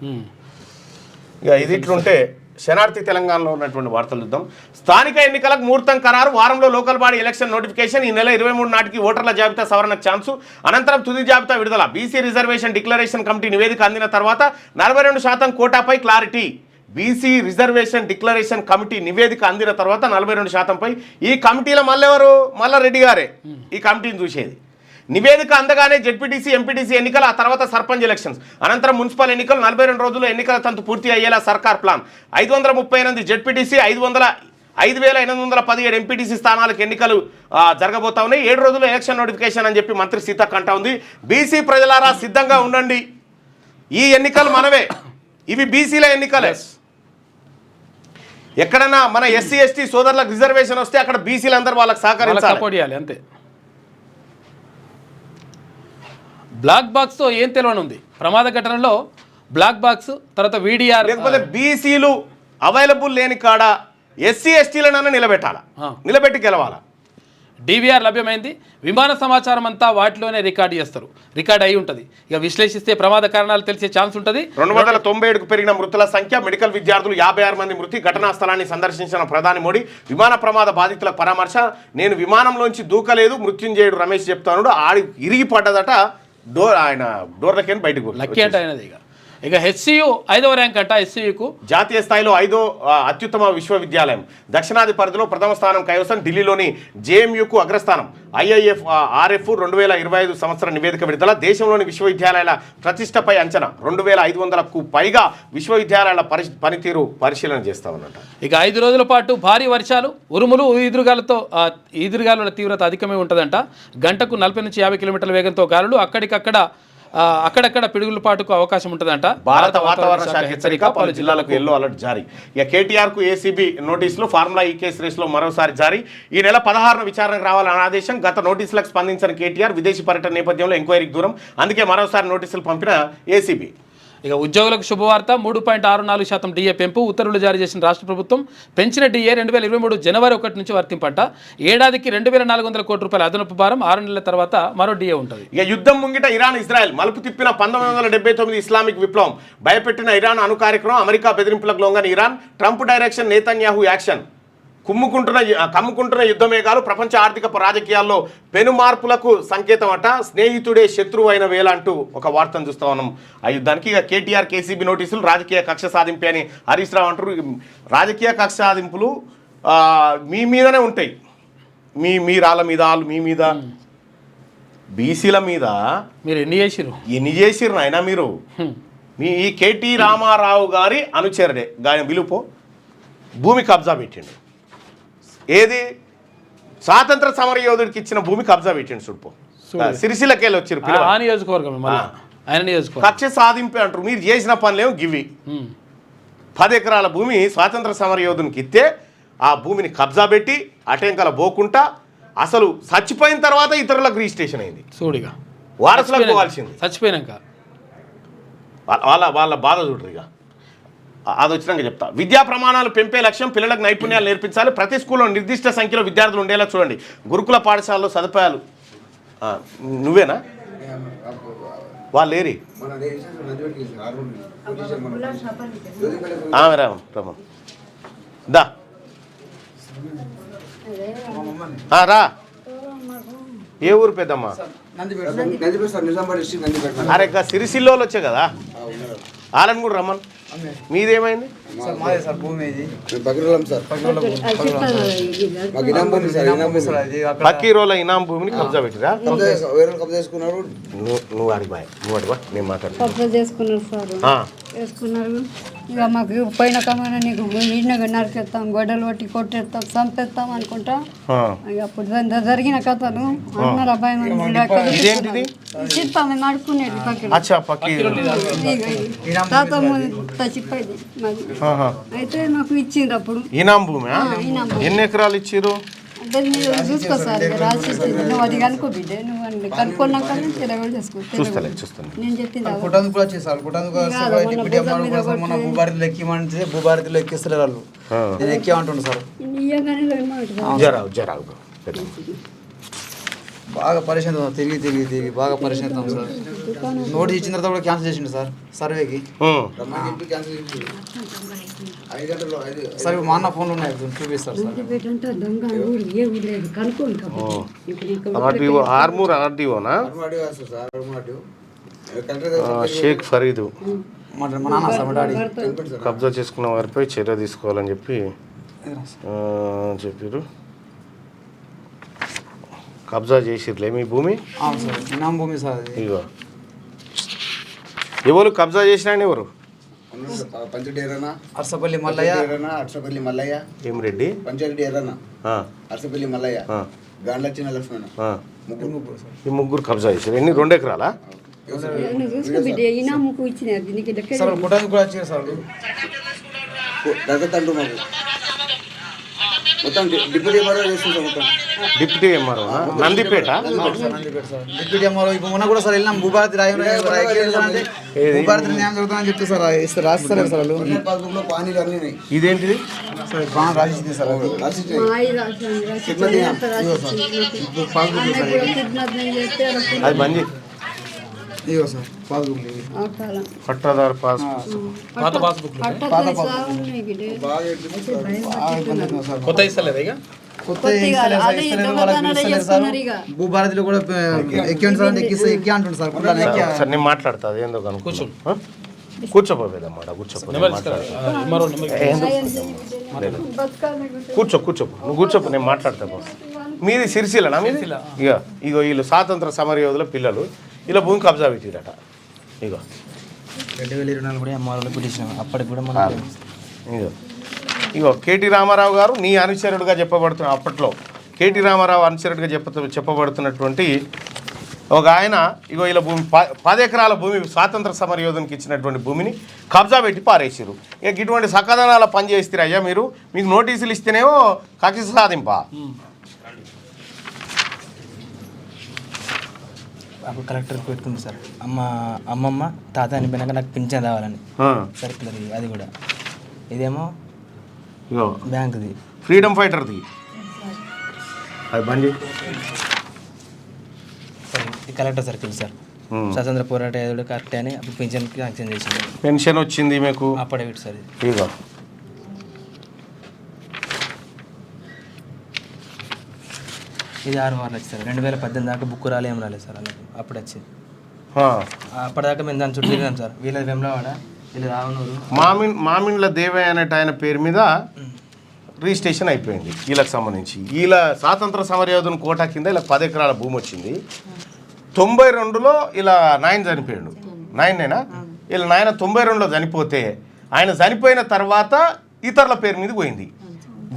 ఇక ఇది ఇట్లుంటే శనార్థి తెలంగాణలో ఉన్నటువంటి వార్తలు చూద్దాం. స్థానిక ఎన్నికలకు ముహూర్తం ఖరారు. వారంలో లోకల్ బాడీ ఎలక్షన్ నోటిఫికేషన్. ఈ నెల 23 నాటికి ఓటర్ల జాబితా సవరణకు ఛాన్సు. అనంతరం తుది జాబితా విడుదల. బీసీ రిజర్వేషన్ డిక్లరేషన్ కమిటీ నివేదిక అందిన తర్వాత 42% కోటాపై clarity. BC reservation declaration committee నివేదిక అందిన తర్వాత 42%పై. ఈ కమిటీలో మళ్ళీ రెడ్డి గారే ఈ కమిటీని చూసేది. నివేదిక అందగానే జెడ్పీటీసీ, ఎంపీటీసీ ఎన్నికలు, ఆ తర్వాత సర్పంచ్ ఎలక్షన్స్, అనంతరం మున్సిపల్ ఎన్నికలు. 42 రోజుల్లో ఎన్నికల తంతు పూర్తి అయ్యేలా సర్కార్ ప్లాన్. 538 జెడ్పీటీసీ, 5,817 ఎంపీటీసీ స్థానాలకు ఎన్నికలు జరగబోతా ఉన్నాయి. 7 రోజుల్లో ఎలక్షన్ నోటిఫికేషన్ అని చెప్పి మంత్రి సీతక్క అంటా ఉంది. బీసీ ప్రజలారా సిద్ధంగా ఉండండి, ఈ ఎన్నికలు మనవే, ఇవి బీసీల ఎన్నికలే. ఎక్కడన్నా మన ఎస్సీ ఎస్టీ సోదరులకు రిజర్వేషన్ వస్తే అక్కడ బీసీలు అందరూ వాళ్ళకి సహకరించాలి అంతే. బ్లాక్ బాక్స్తో ఏం తెలియనుంది. ప్రమాద ఘటనలో బ్లాక్ బాక్స్, తర్వాత వీడిఆర్, లేకపోతే బీసీలు అవైలబుల్ లేని కాడ ఎస్సీ ఎస్టీలనన్నా నిలబెట్టి గెలవాలా. డివిఆర్ లభ్యమైంది. విమాన సమాచారం అంతా వాటిలోనే రికార్డ్ అయి ఉంటుంది. ఇక విశ్లేషిస్తే ప్రమాద కారణాలు తెలిసే ఛాన్స్ ఉంటుంది. 297కు పెరిగిన మృతుల సంఖ్య. మెడికల్ విద్యార్థులు 56 మంది మృతి. ఘటనా స్థలాన్ని సందర్శించిన ప్రధాని మోడీ. విమాన ప్రమాద బాధితులకు పరామర్శ. నేను విమానంలోంచి దూకలేదు, మృత్యుంజయుడు రమేష్ చెప్తాను. ఆడి ఇరిగి పడ్డదట, ఆయన డోర్లకేని బయటకు. లక్కీ అంటే అయినది. ఇక హెచ్సియు 5వ ర్యాంక్ అంట. హెచ్సియుకు జాతీయ స్థాయిలో 5వ అత్యుత్తమ విశ్వవిద్యాలయం. దక్షిణాది పరిధిలో ప్రథమ స్థానం కైవసం. ఢిల్లీలోని జేఎంయూకు అగ్రస్థానం. IIFRF 2025 సంవత్సర నివేదిక విడుదల. దేశంలోని విశ్వవిద్యాలయాల ప్రతిష్టపై అంచనా. 2,500కు పైగా విశ్వవిద్యాలయాల పనితీరు పరిశీలన చేస్తామన్నట. ఇక 5 రోజుల పాటు భారీ వర్షాలు, ఉరుములు, ఈదురుగాలుల తీవ్రత అధికమే ఉంటుందంట. గంటకు 40 నుంచి 50 కిలోమీటర్ల వేగంతో గాలులు. అక్కడక్కడ పిడుగులపాటుకు అవకాశం ఉంటుందంట. భారత వాతావరణ శాఖ హెచ్చరిక. పలు జిల్లాలకు ఎల్లో అలర్ట్ జారీ. ఇక కేటీఆర్కు ఏసీబీ నోటీసులు. ఫార్ములా ఈ కేసు రేసులో మరోసారి జారీ. ఈ నెల 16న విచారణకు రావాలని ఆదేశం. గత నోటీసులకు స్పందించిన కేటీఆర్ విదేశీ పర్యటన నేపథ్యంలో ఎంక్వైరీకి దూరం. అందుకే మరోసారి నోటీసులు పంపిన ఏసీబీ. ఇక ఉద్యోగులకు శుభవార్త. 3.64% డిఏ పెంపు. ఉత్తర్వులు జారీ చేసిన రాష్ట్ర ప్రభుత్వం. పెంచిన డిఏ 2023 జనవరి 1 నుంచి వర్తింపంట. ఏడాదికి 2,400 కోట్ల రూపాయల అదనపు భారం. 6 నెలల తర్వాత మరో డిఏ ఉంటుంది. ఇక యుద్ధం ముంగిట ఇరాన్ ఇజ్రాయెల్. మలుపు తిప్పిన 1979 ఇస్లామిక్ విప్లవం. భయపెట్టిన ఇరాన్ అణు కార్యక్రమం. అమెరికా బెదిరింపులకు లొంగని Iran. Trump direction, Netanyahu action. కమ్ముకుంటున్న యుద్ధ మేఘాలు. ప్రపంచ ఆర్థిక రాజకీయాల్లో పెను మార్పులకు సంకేతం అట. స్నేహితుడే శత్రువు అయిన వేళ అంటూ ఒక వార్తను చూస్తా ఉన్నాం ఆ యుద్ధానికి. ఇక కేటీఆర్ కేసీబీ నోటీసులు. రాజకీయ కక్ష సాధింపే అని హరీష్ రావు అంటారు. రాజకీయ కక్ష సాధింపులు మీ మీదనే ఉంటాయి. మీరాళ్ళ మీద, వాళ్ళు మీ మీద, బీసీల మీద మీరు ఎన్ని చేసిర్రు అయినా మీరు మీ ఈ కేటీ రామారావు గారి అనుచరుడే గాయం విలుపో భూమి కబ్జా పెట్టిండు. ఏది స్వాతంత్ర సమరయోధుడికి ఇచ్చిన భూమి కబ్జా పెట్టిండు చూడుపో. సిరిసిల్లకెళ్ళి వచ్చారు ఆ నియోజకవర్గం ఆయన నియోజకవర్గం. కక్ష సాధింపే అంటారు. మీరు చేసిన పనులేమో గివి. 10 ఎకరాల భూమి స్వాతంత్ర సమరయోధునికి ఇస్తే ఆ భూమిని కబ్జా పెట్టి అటెంకల పోకుండా అసలు చచ్చిపోయిన తర్వాత ఇతరులకు రిజిస్ట్రేషన్ అయింది. చూడిగా వారసులకు పోవాల్సింది. చచ్చిపోయినాక వాళ్ళ బాధ చూడరు. ఇక అది వచ్చినాక చెప్తా. విద్యా ప్రమాణాలు పెంపే లక్ష్యం పిల్లలకు నైపుణ్యాలు నేర్పించాలి. ప్రతి స్కూల్లో నిర్దిష్ట సంఖ్యలో విద్యార్థులు ఉండేలా చూడండి. గురుకుల పాఠశాలలో సదుపాయాలు. నువ్వేనా వాళ్ళు ఏరి రమన్ దా రా. ఏ ఊరు పెద్దమ్మా? అరే ఇంకా సిరిసిల్లోలు వచ్చే కదా వాళ్ళని కూడా రమ్మన్. మీదేమైంది? బకీరోల ఇనాం భూమిని కబ్జా పెట్టిరా? నువ్వు అడిగా నేను మాట్లాడుతున్నా. చేసుకున్నారు. ఇక మాకు పోయిన కమాన నీకు ఈయనగా నరికేస్తాం, గొడ్డలు పట్టి కొట్టేస్తాం, చంపేస్తాం అనుకుంటా. ఇక అప్పుడు జరిగిన కథలు అన్నారు. అబ్బాయి చిత్తాం నడుపుకునేది తాత చచ్చిపోయింది మాది. అయితే మాకు ఇచ్చిండ్రు అప్పుడు ఇనాం భూమి. ఎన్ని ఎకరాలు ఇచ్చిర్రు? అంటే మీరు చూసుకో సార్, రాసి నువ్వు అది కనుక్కో బిడ్డ. నువ్వు కనుక్కున్నాక తెలగలు చేసుకో. నేను చెప్పింది భూభారతిలో ఎక్కిస్తారు వాళ్ళు. నేను ఎక్కి అంటుండే సార్. బాగా పరిశ్రమ తిరిగి బాగా పరిశ్రమ సార్. నోటీస్ ఇచ్చిన తర్వాత కూడా క్యాన్సిల్ చేసిండు సార్ సర్వేకి. సార్ మా అన్న ఫోన్లు ఉన్నాయి చూపిస్తారు సార్. షేక్ ఫరీదు మా నాన్న సార్ మా డాడీ కబ్జా చేసుకున్న వారిపై చర్య తీసుకోవాలని చెప్పారు. కబ్జా చేసిర్లే మీ భూమి? ఇనాం భూమి సార్. ఇగో ఎవరు కబ్జా చేసినా ఎవరు? అర్సపల్లి మల్లయ్య, ఏం రెడ్డి, పంచారెడ్డి ఎర్రన్న, అర్సపల్లి మల్లయ్య, గాండ్లచ్చిన లక్ష్మణ. ఈ ముగ్గురు కబ్జా చేశారు. ఎన్ని? 2 ఎకరాలా? సార్ కుటానికి కూడా వచ్చారు సార్. దగ్గతండు మాకు మొత్తం డిప్యూటీ ఎంఆర్ఓ చేస్తుంది. మొత్తం deputy MRO Nandipet. Deputy MRO ఇప్పుడు మొన్న కూడా సార్ వెళ్ళినాం. భూభారతి భూభారతి న్యాయం జరుగుతుందని చెప్తే సార్ రాసిస్తారు సార్ వాళ్ళు. పాస్బుక్లో పానీలు అన్నీ ఇదేంటిది? సార్ బాగా రాసిచ్చింది సార్. అది మంచి ఇగో సార్ పాస్బుక్ పట్టాదారు పాస్బుక్. కొత్త ఇస్తలేదు ఇక భూభారతిలో కూడా ఎక్కండి సార్ అంటే ఎక్కి అంటుంది సార్. సార్ నేను మాట్లాడతా. అది ఏందో కూర్చోపోయేదమ్మా. కూర్చోపు నువ్వు కూర్చోపు, నేను మాట్లాడతా. మీది సిరిసిల్లనా? మీది ఇగో వీళ్ళు స్వాతంత్ర సమరయోధుల పిల్లలు ఇలా భూమి కబ్జా పెట్టిరట. ఇగో 2024 కూడా ఎంఆర్ఓలో పిలిచినాం. అప్పటికి కూడా ఇగో కేటీ రామారావు గారు నీ అనుచరుడుగా చెప్పబడుతున్న, అప్పట్లో కేటీ రామారావు అనుచరుడుగా చెప్పబడుతున్నటువంటి ఒక ఆయన ఇగో ఇలా భూమి 10 ఎకరాల భూమి స్వాతంత్ర సమరయోధునికి ఇచ్చినటువంటి భూమిని కబ్జా పెట్టి పారేసారు. ఇక ఇటువంటి సకదనాల పని చేస్తారు అయ్యా మీరు. మీకు నోటీసులు ఇస్తేనేమో కక్ష సాధింపా. అప్పుడు కలెక్టర్కి పెట్టుకుంది సార్. అమ్మమ్మ తాత అనిపోయినాక నాకు పింఛన్ రావాలని సర్కులర్. అది కూడా ఇదేమో బ్యాంకుది, ఫ్రీడమ్ ఫైటర్ది. అది బండి కలెక్టర్ సర్కిల్ సార్. స్వతంత్ర పోరాట యోధుడు కరెక్ట్ అని అప్పుడు పింఛన్కి యాక్షన్ చేసింది. పెన్షన్ వచ్చింది మీకు అప్పుడే పెట్టి సార్. ఇదిగో ఇది 6 వారాలు వచ్చింది సార్. 2018 దాకా బుక్ రాలేం రాలేదు సార్. అలాగే అప్పుడు వచ్చింది. అప్పటిదాకా మేము దాని చుట్టూ తిరిగాం సార్. వీళ్ళది వెమ్లవాడ, వీళ్ళది రావనూరు. మామిండ్ల దేవయ్య అనేట ఆయన పేరు మీద రిజిస్ట్రేషన్ అయిపోయింది వీళ్ళకి సంబంధించి. వీళ్ళ స్వాతంత్ర సమరయోధుని కోటా కింద ఇలా 10 ఎకరాల భూమి వచ్చింది. 92లో ఇలా 9 చనిపోయాడు. 9నేనా? వీళ్ళ నాయన 92లో చనిపోతే ఆయన చనిపోయిన తర్వాత ఇతరుల పేరు మీదకి పోయింది,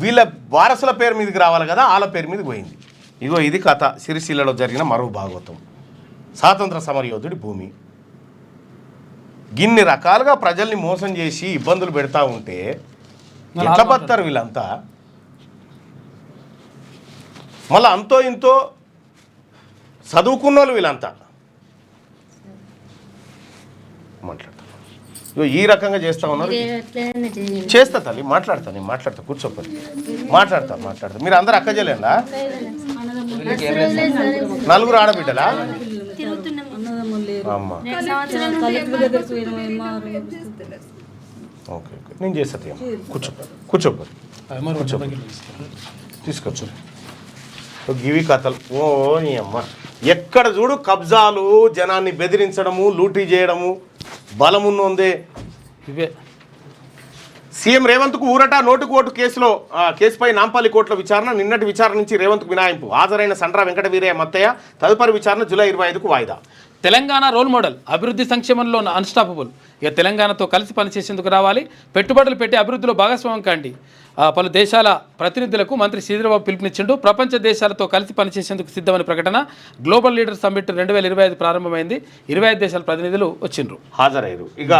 వీళ్ళ వారసుల పేరు మీదకి రావాలి కదా, వాళ్ళ పేరు మీదకి పోయింది. ఇగో ఇది కథ సిరిసిల్లలో జరిగిన మరో భాగవతం. స్వాతంత్ర సమరయోధుడి భూమి. గిన్ని రకాలుగా ప్రజల్ని మోసం చేసి ఇబ్బందులు పెడతా ఉంటే ఎట్లా బతారు వీళ్ళంతా? మళ్ళీ అంతో ఇంతో చదువుకున్న వాళ్ళు వీళ్ళంతా మాట్లాడతారు. ఈ రకంగా చేస్తూ ఉన్నారు. చేస్తా తల్లి, మాట్లాడతా కూర్చోపడి మాట్లాడతా. మీరు అందరు అక్కజలేలా? 4 ఆడబిడ్డలా? అమ్మా ఓకే నేను చేస్తా. కూర్చోపడి తీసుకొచ్చు. గివి కథలు ఓ నీ అమ్మ. ఎక్కడ చూడు కబ్జాలు, జనాన్ని బెదిరించడము, లూటీ చేయడము, బలమున్నోందే ఇవే. సీఎం రేవంత్కు ఊరట. నోటుకు ఓటు కేసుపై నాంపల్లి కోర్టులో విచారణ. నిన్నటి విచారణ నుంచి రేవంత్కు మినహాయింపు. హాజరైన సండ్ర వెంకట వీరయ్య మత్తయ్య. తదుపరి విచారణ జూలై 25కు వాయిదా. తెలంగాణ రోల్ మోడల్, అభివృద్ధి సంక్షేమంలో అన్స్టాపబుల్. ఇక తెలంగాణతో కలిసి పనిచేసేందుకు రావాలి, పెట్టుబడులు పెట్టి అభివృద్ధిలో భాగస్వామ్యం కాండి. పలు దేశాల ప్రతినిధులకు మంత్రి శ్రీధరబాబు పిలుపునిచ్చిండు. ప్రపంచ దేశాలతో కలిసి పనిచేసేందుకు సిద్ధమని ప్రకటన. గ్లోబల్ లీడర్ సమ్మిట్ 2025 ప్రారంభమైంది. 25 దేశాల ప్రతినిధులు వచ్చిండ్రు, హాజరయ్యారు. ఇక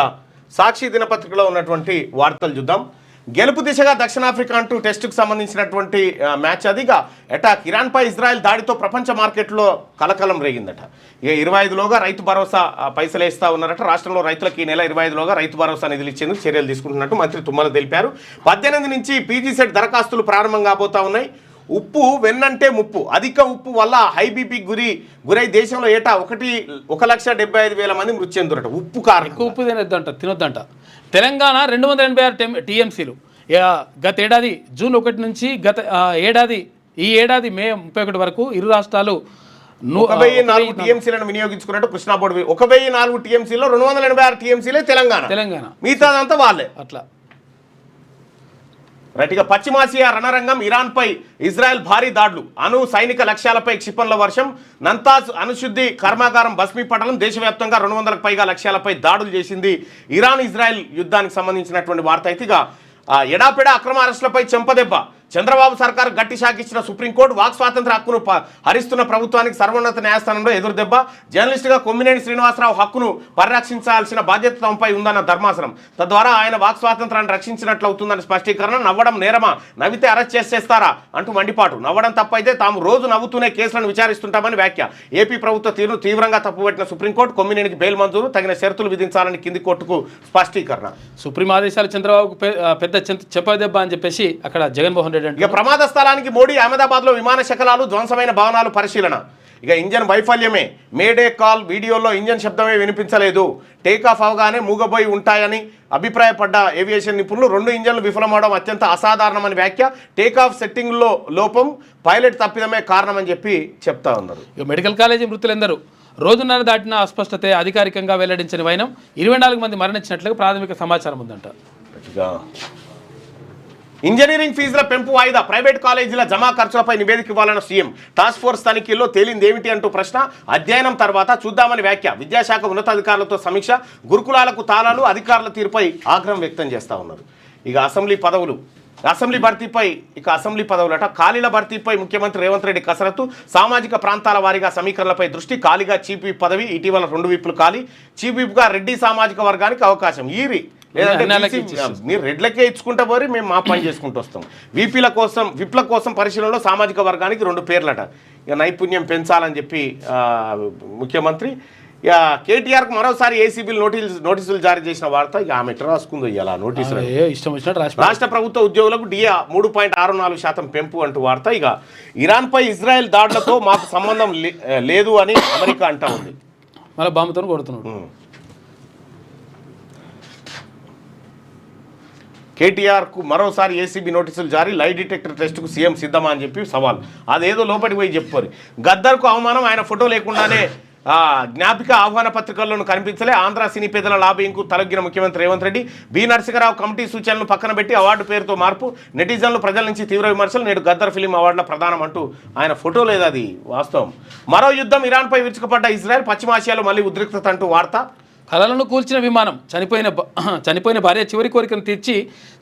సాక్షి దినపత్రికలో ఉన్నటువంటి వార్తలు చూద్దాం. గెలుపు దిశగా దక్షిణాఫ్రికా అంటూ టెస్టుకు సంబంధించినటువంటి మ్యాచ్ అది. ఇక అటాక్ ఇరాన్పై ఇజ్రాయెల్ దాడితో ప్రపంచ మార్కెట్లో కలకలం రేగిందట. ఇక 25లోగా రైతు భరోసా పైసలు వేస్తూ ఉన్నారట. రాష్ట్రంలో రైతులకు ఈ నెల 25లోగా రైతు భరోసా నిధులు ఇచ్చేందుకు చర్యలు తీసుకుంటున్నట్టు మంత్రి తుమ్మల తెలిపారు. 18 నుంచి పీజీ సెట్ దరఖాస్తులు ప్రారంభం కాబోతా ఉన్నాయి. ఉప్పు వెన్నంటే ముప్పు. అధిక ఉప్పు వల్ల హై బీపీకి గురై దేశంలో ఏటా 1,75,000 మంది మృతి చెందురట. ఉప్పు కారణం. ఎక్కువ ఉప్పు తినొద్దంట. తెలంగాణ 286 టీఎంసీలు. గత ఏడాది జూన్ 1 నుంచి ఈ ఏడాది మే 31 వరకు ఇరు రాష్ట్రాలు 1,004 టీఎంసీలను వినియోగించుకున్నట్టు కృష్ణా బోర్డు. 1,004 టీఎంసీలో 286 టీఎంసీలే తెలంగాణ. మిగతాదంతా వాళ్ళే. అట్లా రైట్. ఇక పశ్చిమాసియా రణరంగం. ఇరాన్పై ఇజ్రాయెల్ భారీ దాడులు. అణు సైనిక లక్ష్యాలపై క్షిపణుల వర్షం. నంతాజ్ అణుశుద్ధి కర్మాగారం భస్మీపటలం. దేశవ్యాప్తంగా 200కు పైగా లక్ష్యాలపై దాడులు చేసింది ఇరాన్ ఇజ్రాయెల్ యుద్ధానికి సంబంధించినటువంటి వార్త. అయితే ఇక ఎడాపెడా అక్రమ అరెస్టులపై చెంపదెబ్బ. చంద్రబాబు సర్కార్ గట్టి షాకిచ్చిన సుప్రీంకోర్టు. వాక్ స్వాతంత్ర హక్కును హరిస్తున్న ప్రభుత్వానికి సర్వోన్నత న్యాయస్థానంలో ఎదురుదెబ్బ. జర్నలిస్టుగా కొమ్మినేని శ్రీనివాసరావు హక్కును పరిరక్షించాల్సిన బాధ్యత తమపై ఉందన్న ధర్మాసనం. తద్వారా ఆయన వాక్ స్వాతంత్రాన్ని రక్షించినట్లు అవుతుందని స్పష్టీకరణ. నవ్వడం నేరమా? నవ్వితే అరెస్ట్ చేసేస్తారా అంటూ మండిపాటు. నవ్వడం తప్పైతే తాము రోజు నవ్వుతూనే కేసులను విచారిస్తుంటామని వ్యాఖ్య. ఏపీ ప్రభుత్వ తీరును తీవ్రంగా తప్పుపట్టిన సుప్రీంకోర్టు. కొమ్మినేనికి బెయిల్ మంజూరు, తగిన షరతులు విధించాలని కింది కోర్టుకు స్పష్టీకరణ. సుప్రీం ఆదేశాలు చంద్రబాబుకు పెద్ద చెప్పదెబ్బ అని చెప్పేసి అక్కడ జగన్మోహన్ రెడ్డి. ఇక ప్రమాద స్థలానికి మోడీ. అహ్మదాబాద్లో విమాన శకలాలు, ధ్వంసమైన భవనాలు పరిశీలన. ఇక ఇంజన్ వైఫల్యమే. మేడే కాల్ వీడియోలో ఇంజన్ శబ్దమే వినిపించలేదు. టేకాఫ్ అవగానే మూగబోయి ఉంటాయని అభిప్రాయపడ్డ ఏవియేషన్ నిపుణులు. 2 ఇంజన్లు విఫలమవడం అత్యంత అసాధారణమని వ్యాఖ్య. టేకాఫ్ సెట్టింగ్లో లోపం, పైలట్ తప్పిదమే కారణమని చెప్పి చెప్తా ఉన్నారు. ఇక మెడికల్ కాలేజీ మృతులందరూ రోజున్నర దాటిన అస్పష్టతే. అధికారికంగా వెల్లడించిన వైనం 24 మంది మరణించినట్లుగా ప్రాథమిక సమాచారం ఉందంట. ఇంజనీరింగ్ ఫీజుల పెంపు వాయిదా. ప్రైవేట్ కాలేజీల జమా ఖర్చులపై నివేదిక ఇవ్వాలన్న సీఎం. టాస్క్ ఫోర్స్ తనిఖీల్లో తేలింది ఏమిటి అంటూ ప్రశ్న. అధ్యయనం తర్వాత చూద్దామని వ్యాఖ్య. విద్యాశాఖ ఉన్నతాధికారులతో సమీక్ష. గురుకులాలకు తాళాలు. అధికారుల తీరుపై ఆగ్రహం వ్యక్తం చేస్తూ ఉన్నారు. ఇక అసెంబ్లీ పదవులట. ఖాళీల భర్తీపై ముఖ్యమంత్రి రేవంత్ రెడ్డి కసరత్తు. సామాజిక ప్రాంతాల వారీగా సమీకరణలపై దృష్టి. ఖాళీగా చీఫ్ విప్ పదవి. ఇటీవల 2 విప్పులు ఖాళీ. చీఫ్ విప్గా రెడ్డి సామాజిక వర్గానికి అవకాశం. లేదంటే మీరు రెడ్లకే ఇచ్చుకుంటా పోరి, మేము మా పని చేసుకుంటూ వస్తాం. విప్ల కోసం పరిశీలనలో సామాజిక వర్గానికి 2 పేర్లట. ఇక నైపుణ్యం పెంచాలని చెప్పి ముఖ్యమంత్రి. ఇక కేటీఆర్కు మరోసారి ఏసీబీలు నోటీసులు జారీ చేసిన వార్త. ఇక ఆమె ఎట్లా రాసుకుందో ఇలా నోటీసులు. రాష్ట్ర ప్రభుత్వ ఉద్యోగులకు డిఏ 3.64% పెంపు అంటూ వార్త. ఇక ఇరాన్పై ఇజ్రాయెల్ దాడులతో మాకు సంబంధం లేదు అని అమెరికా అంటా ఉంది. మళ్ళీ బాంబుతో కొడుతున్నాడు. కేటీఆర్కు మరోసారి ఏసీబీ నోటీసులు జారీ. లై డిటెక్టర్ టెస్టుకు సీఎం సిద్ధమా అని చెప్పి సవాల్. అదేదో లోపలికి పోయి చెప్పారు. గద్దర్కు అవమానం. ఆయన ఫోటో లేకుండానే జ్ఞాపిక ఆహ్వాన పత్రికల్లోనూ కనిపించలే. ఆంధ్ర సినీ పేదల లాబింగ్కు తలొగ్గిన ముఖ్యమంత్రి రేవంత్ రెడ్డి. బి నరసింహరావు కమిటీ సూచనలను పక్కన పెట్టి అవార్డు పేరుతో మార్పు. నెటిజన్లు ప్రజల నుంచి తీవ్ర విమర్శలు. నేడు గద్దర్ ఫిలిం అవార్డుల ప్రధానం అంటూ ఆయన ఫోటో లేదు. అది వాస్తవం. మరో యుద్ధం. ఇరాన్పై విరుచుకుపడ్డ ఇజ్రాయెల్. పశ్చిమాసియాలో మళ్ళీ ఉద్రిక్తత అంటూ వార్త. కలలను కూల్చిన విమానం, చనిపోయిన భార్య చివరి కోరికను తీర్చి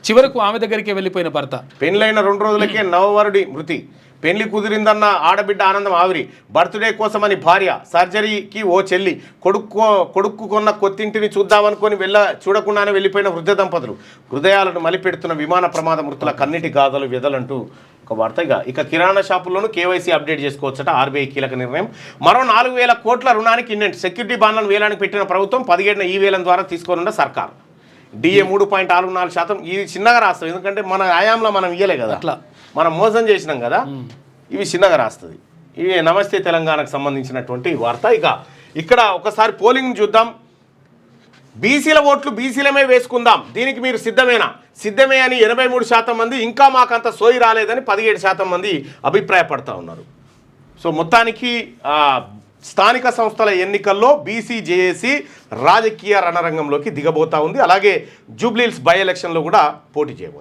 చివరకు ఆమె దగ్గరికి వెళ్ళిపోయిన భర్త. పెళ్ళైన 2 రోజులకే నవవరుడి మృతి. పెళ్లి కుదిరిందన్న ఆడబిడ్డ ఆనందం ఆవిరి. బర్త్డే కోసమని భార్య, సర్జరీకి ఓ చెల్లి, కొడుక్కు కొన్న కొత్తింటిని చూద్దామనుకొని చూడకుండానే వెళ్ళిపోయిన వృద్ధ దంపతులు. హృదయాలను మలిపెడుతున్న విమాన ప్రమాద మృతుల కన్నిటి గాథలు వ్యధలంటూ ఒక వార్త. ఇక కిరాణా షాపుల్లోనూ కేవైసీ అప్డేట్ చేసుకోవచ్చట. ఆర్బీఐ కీలక నిర్ణయం. మరో 4,000 కోట్ల రుణానికి ఇండెంట్. సెక్యూరిటీ బాండ్లను వేలానికి పెట్టిన ప్రభుత్వం 17న ఈ వేలం ద్వారా తీసుకోనున్న సర్కార్. డిఏ 3.64%. ఇది చిన్నగా రాస్తాం, ఎందుకంటే మన ఆయాంలో మనం ఇయ్యలే కదా, అట్లా మనం మోసం చేసినాం కదా, ఇవి చిన్నగా రాస్తుంది. ఇవి నమస్తే తెలంగాణకు సంబంధించినటువంటి వార్త. ఇక్కడ ఒకసారి పోలింగ్ చూద్దాం. బీసీల ఓట్లు బీసీలమే వేసుకుందాం, దీనికి మీరు సిద్ధమే అని 83% మంది, ఇంకా మాకంత సోయి రాలేదని 17% మంది అభిప్రాయపడతా ఉన్నారు. సో మొత్తానికి స్థానిక సంస్థల ఎన్నికల్లో బీసీ జేఏసీ రాజకీయ రణరంగంలోకి దిగబోతా ఉంది. అలాగే జూబ్లీహిల్స్ బై ఎలక్షన్లో కూడా పోటీ చేయబోతుంది.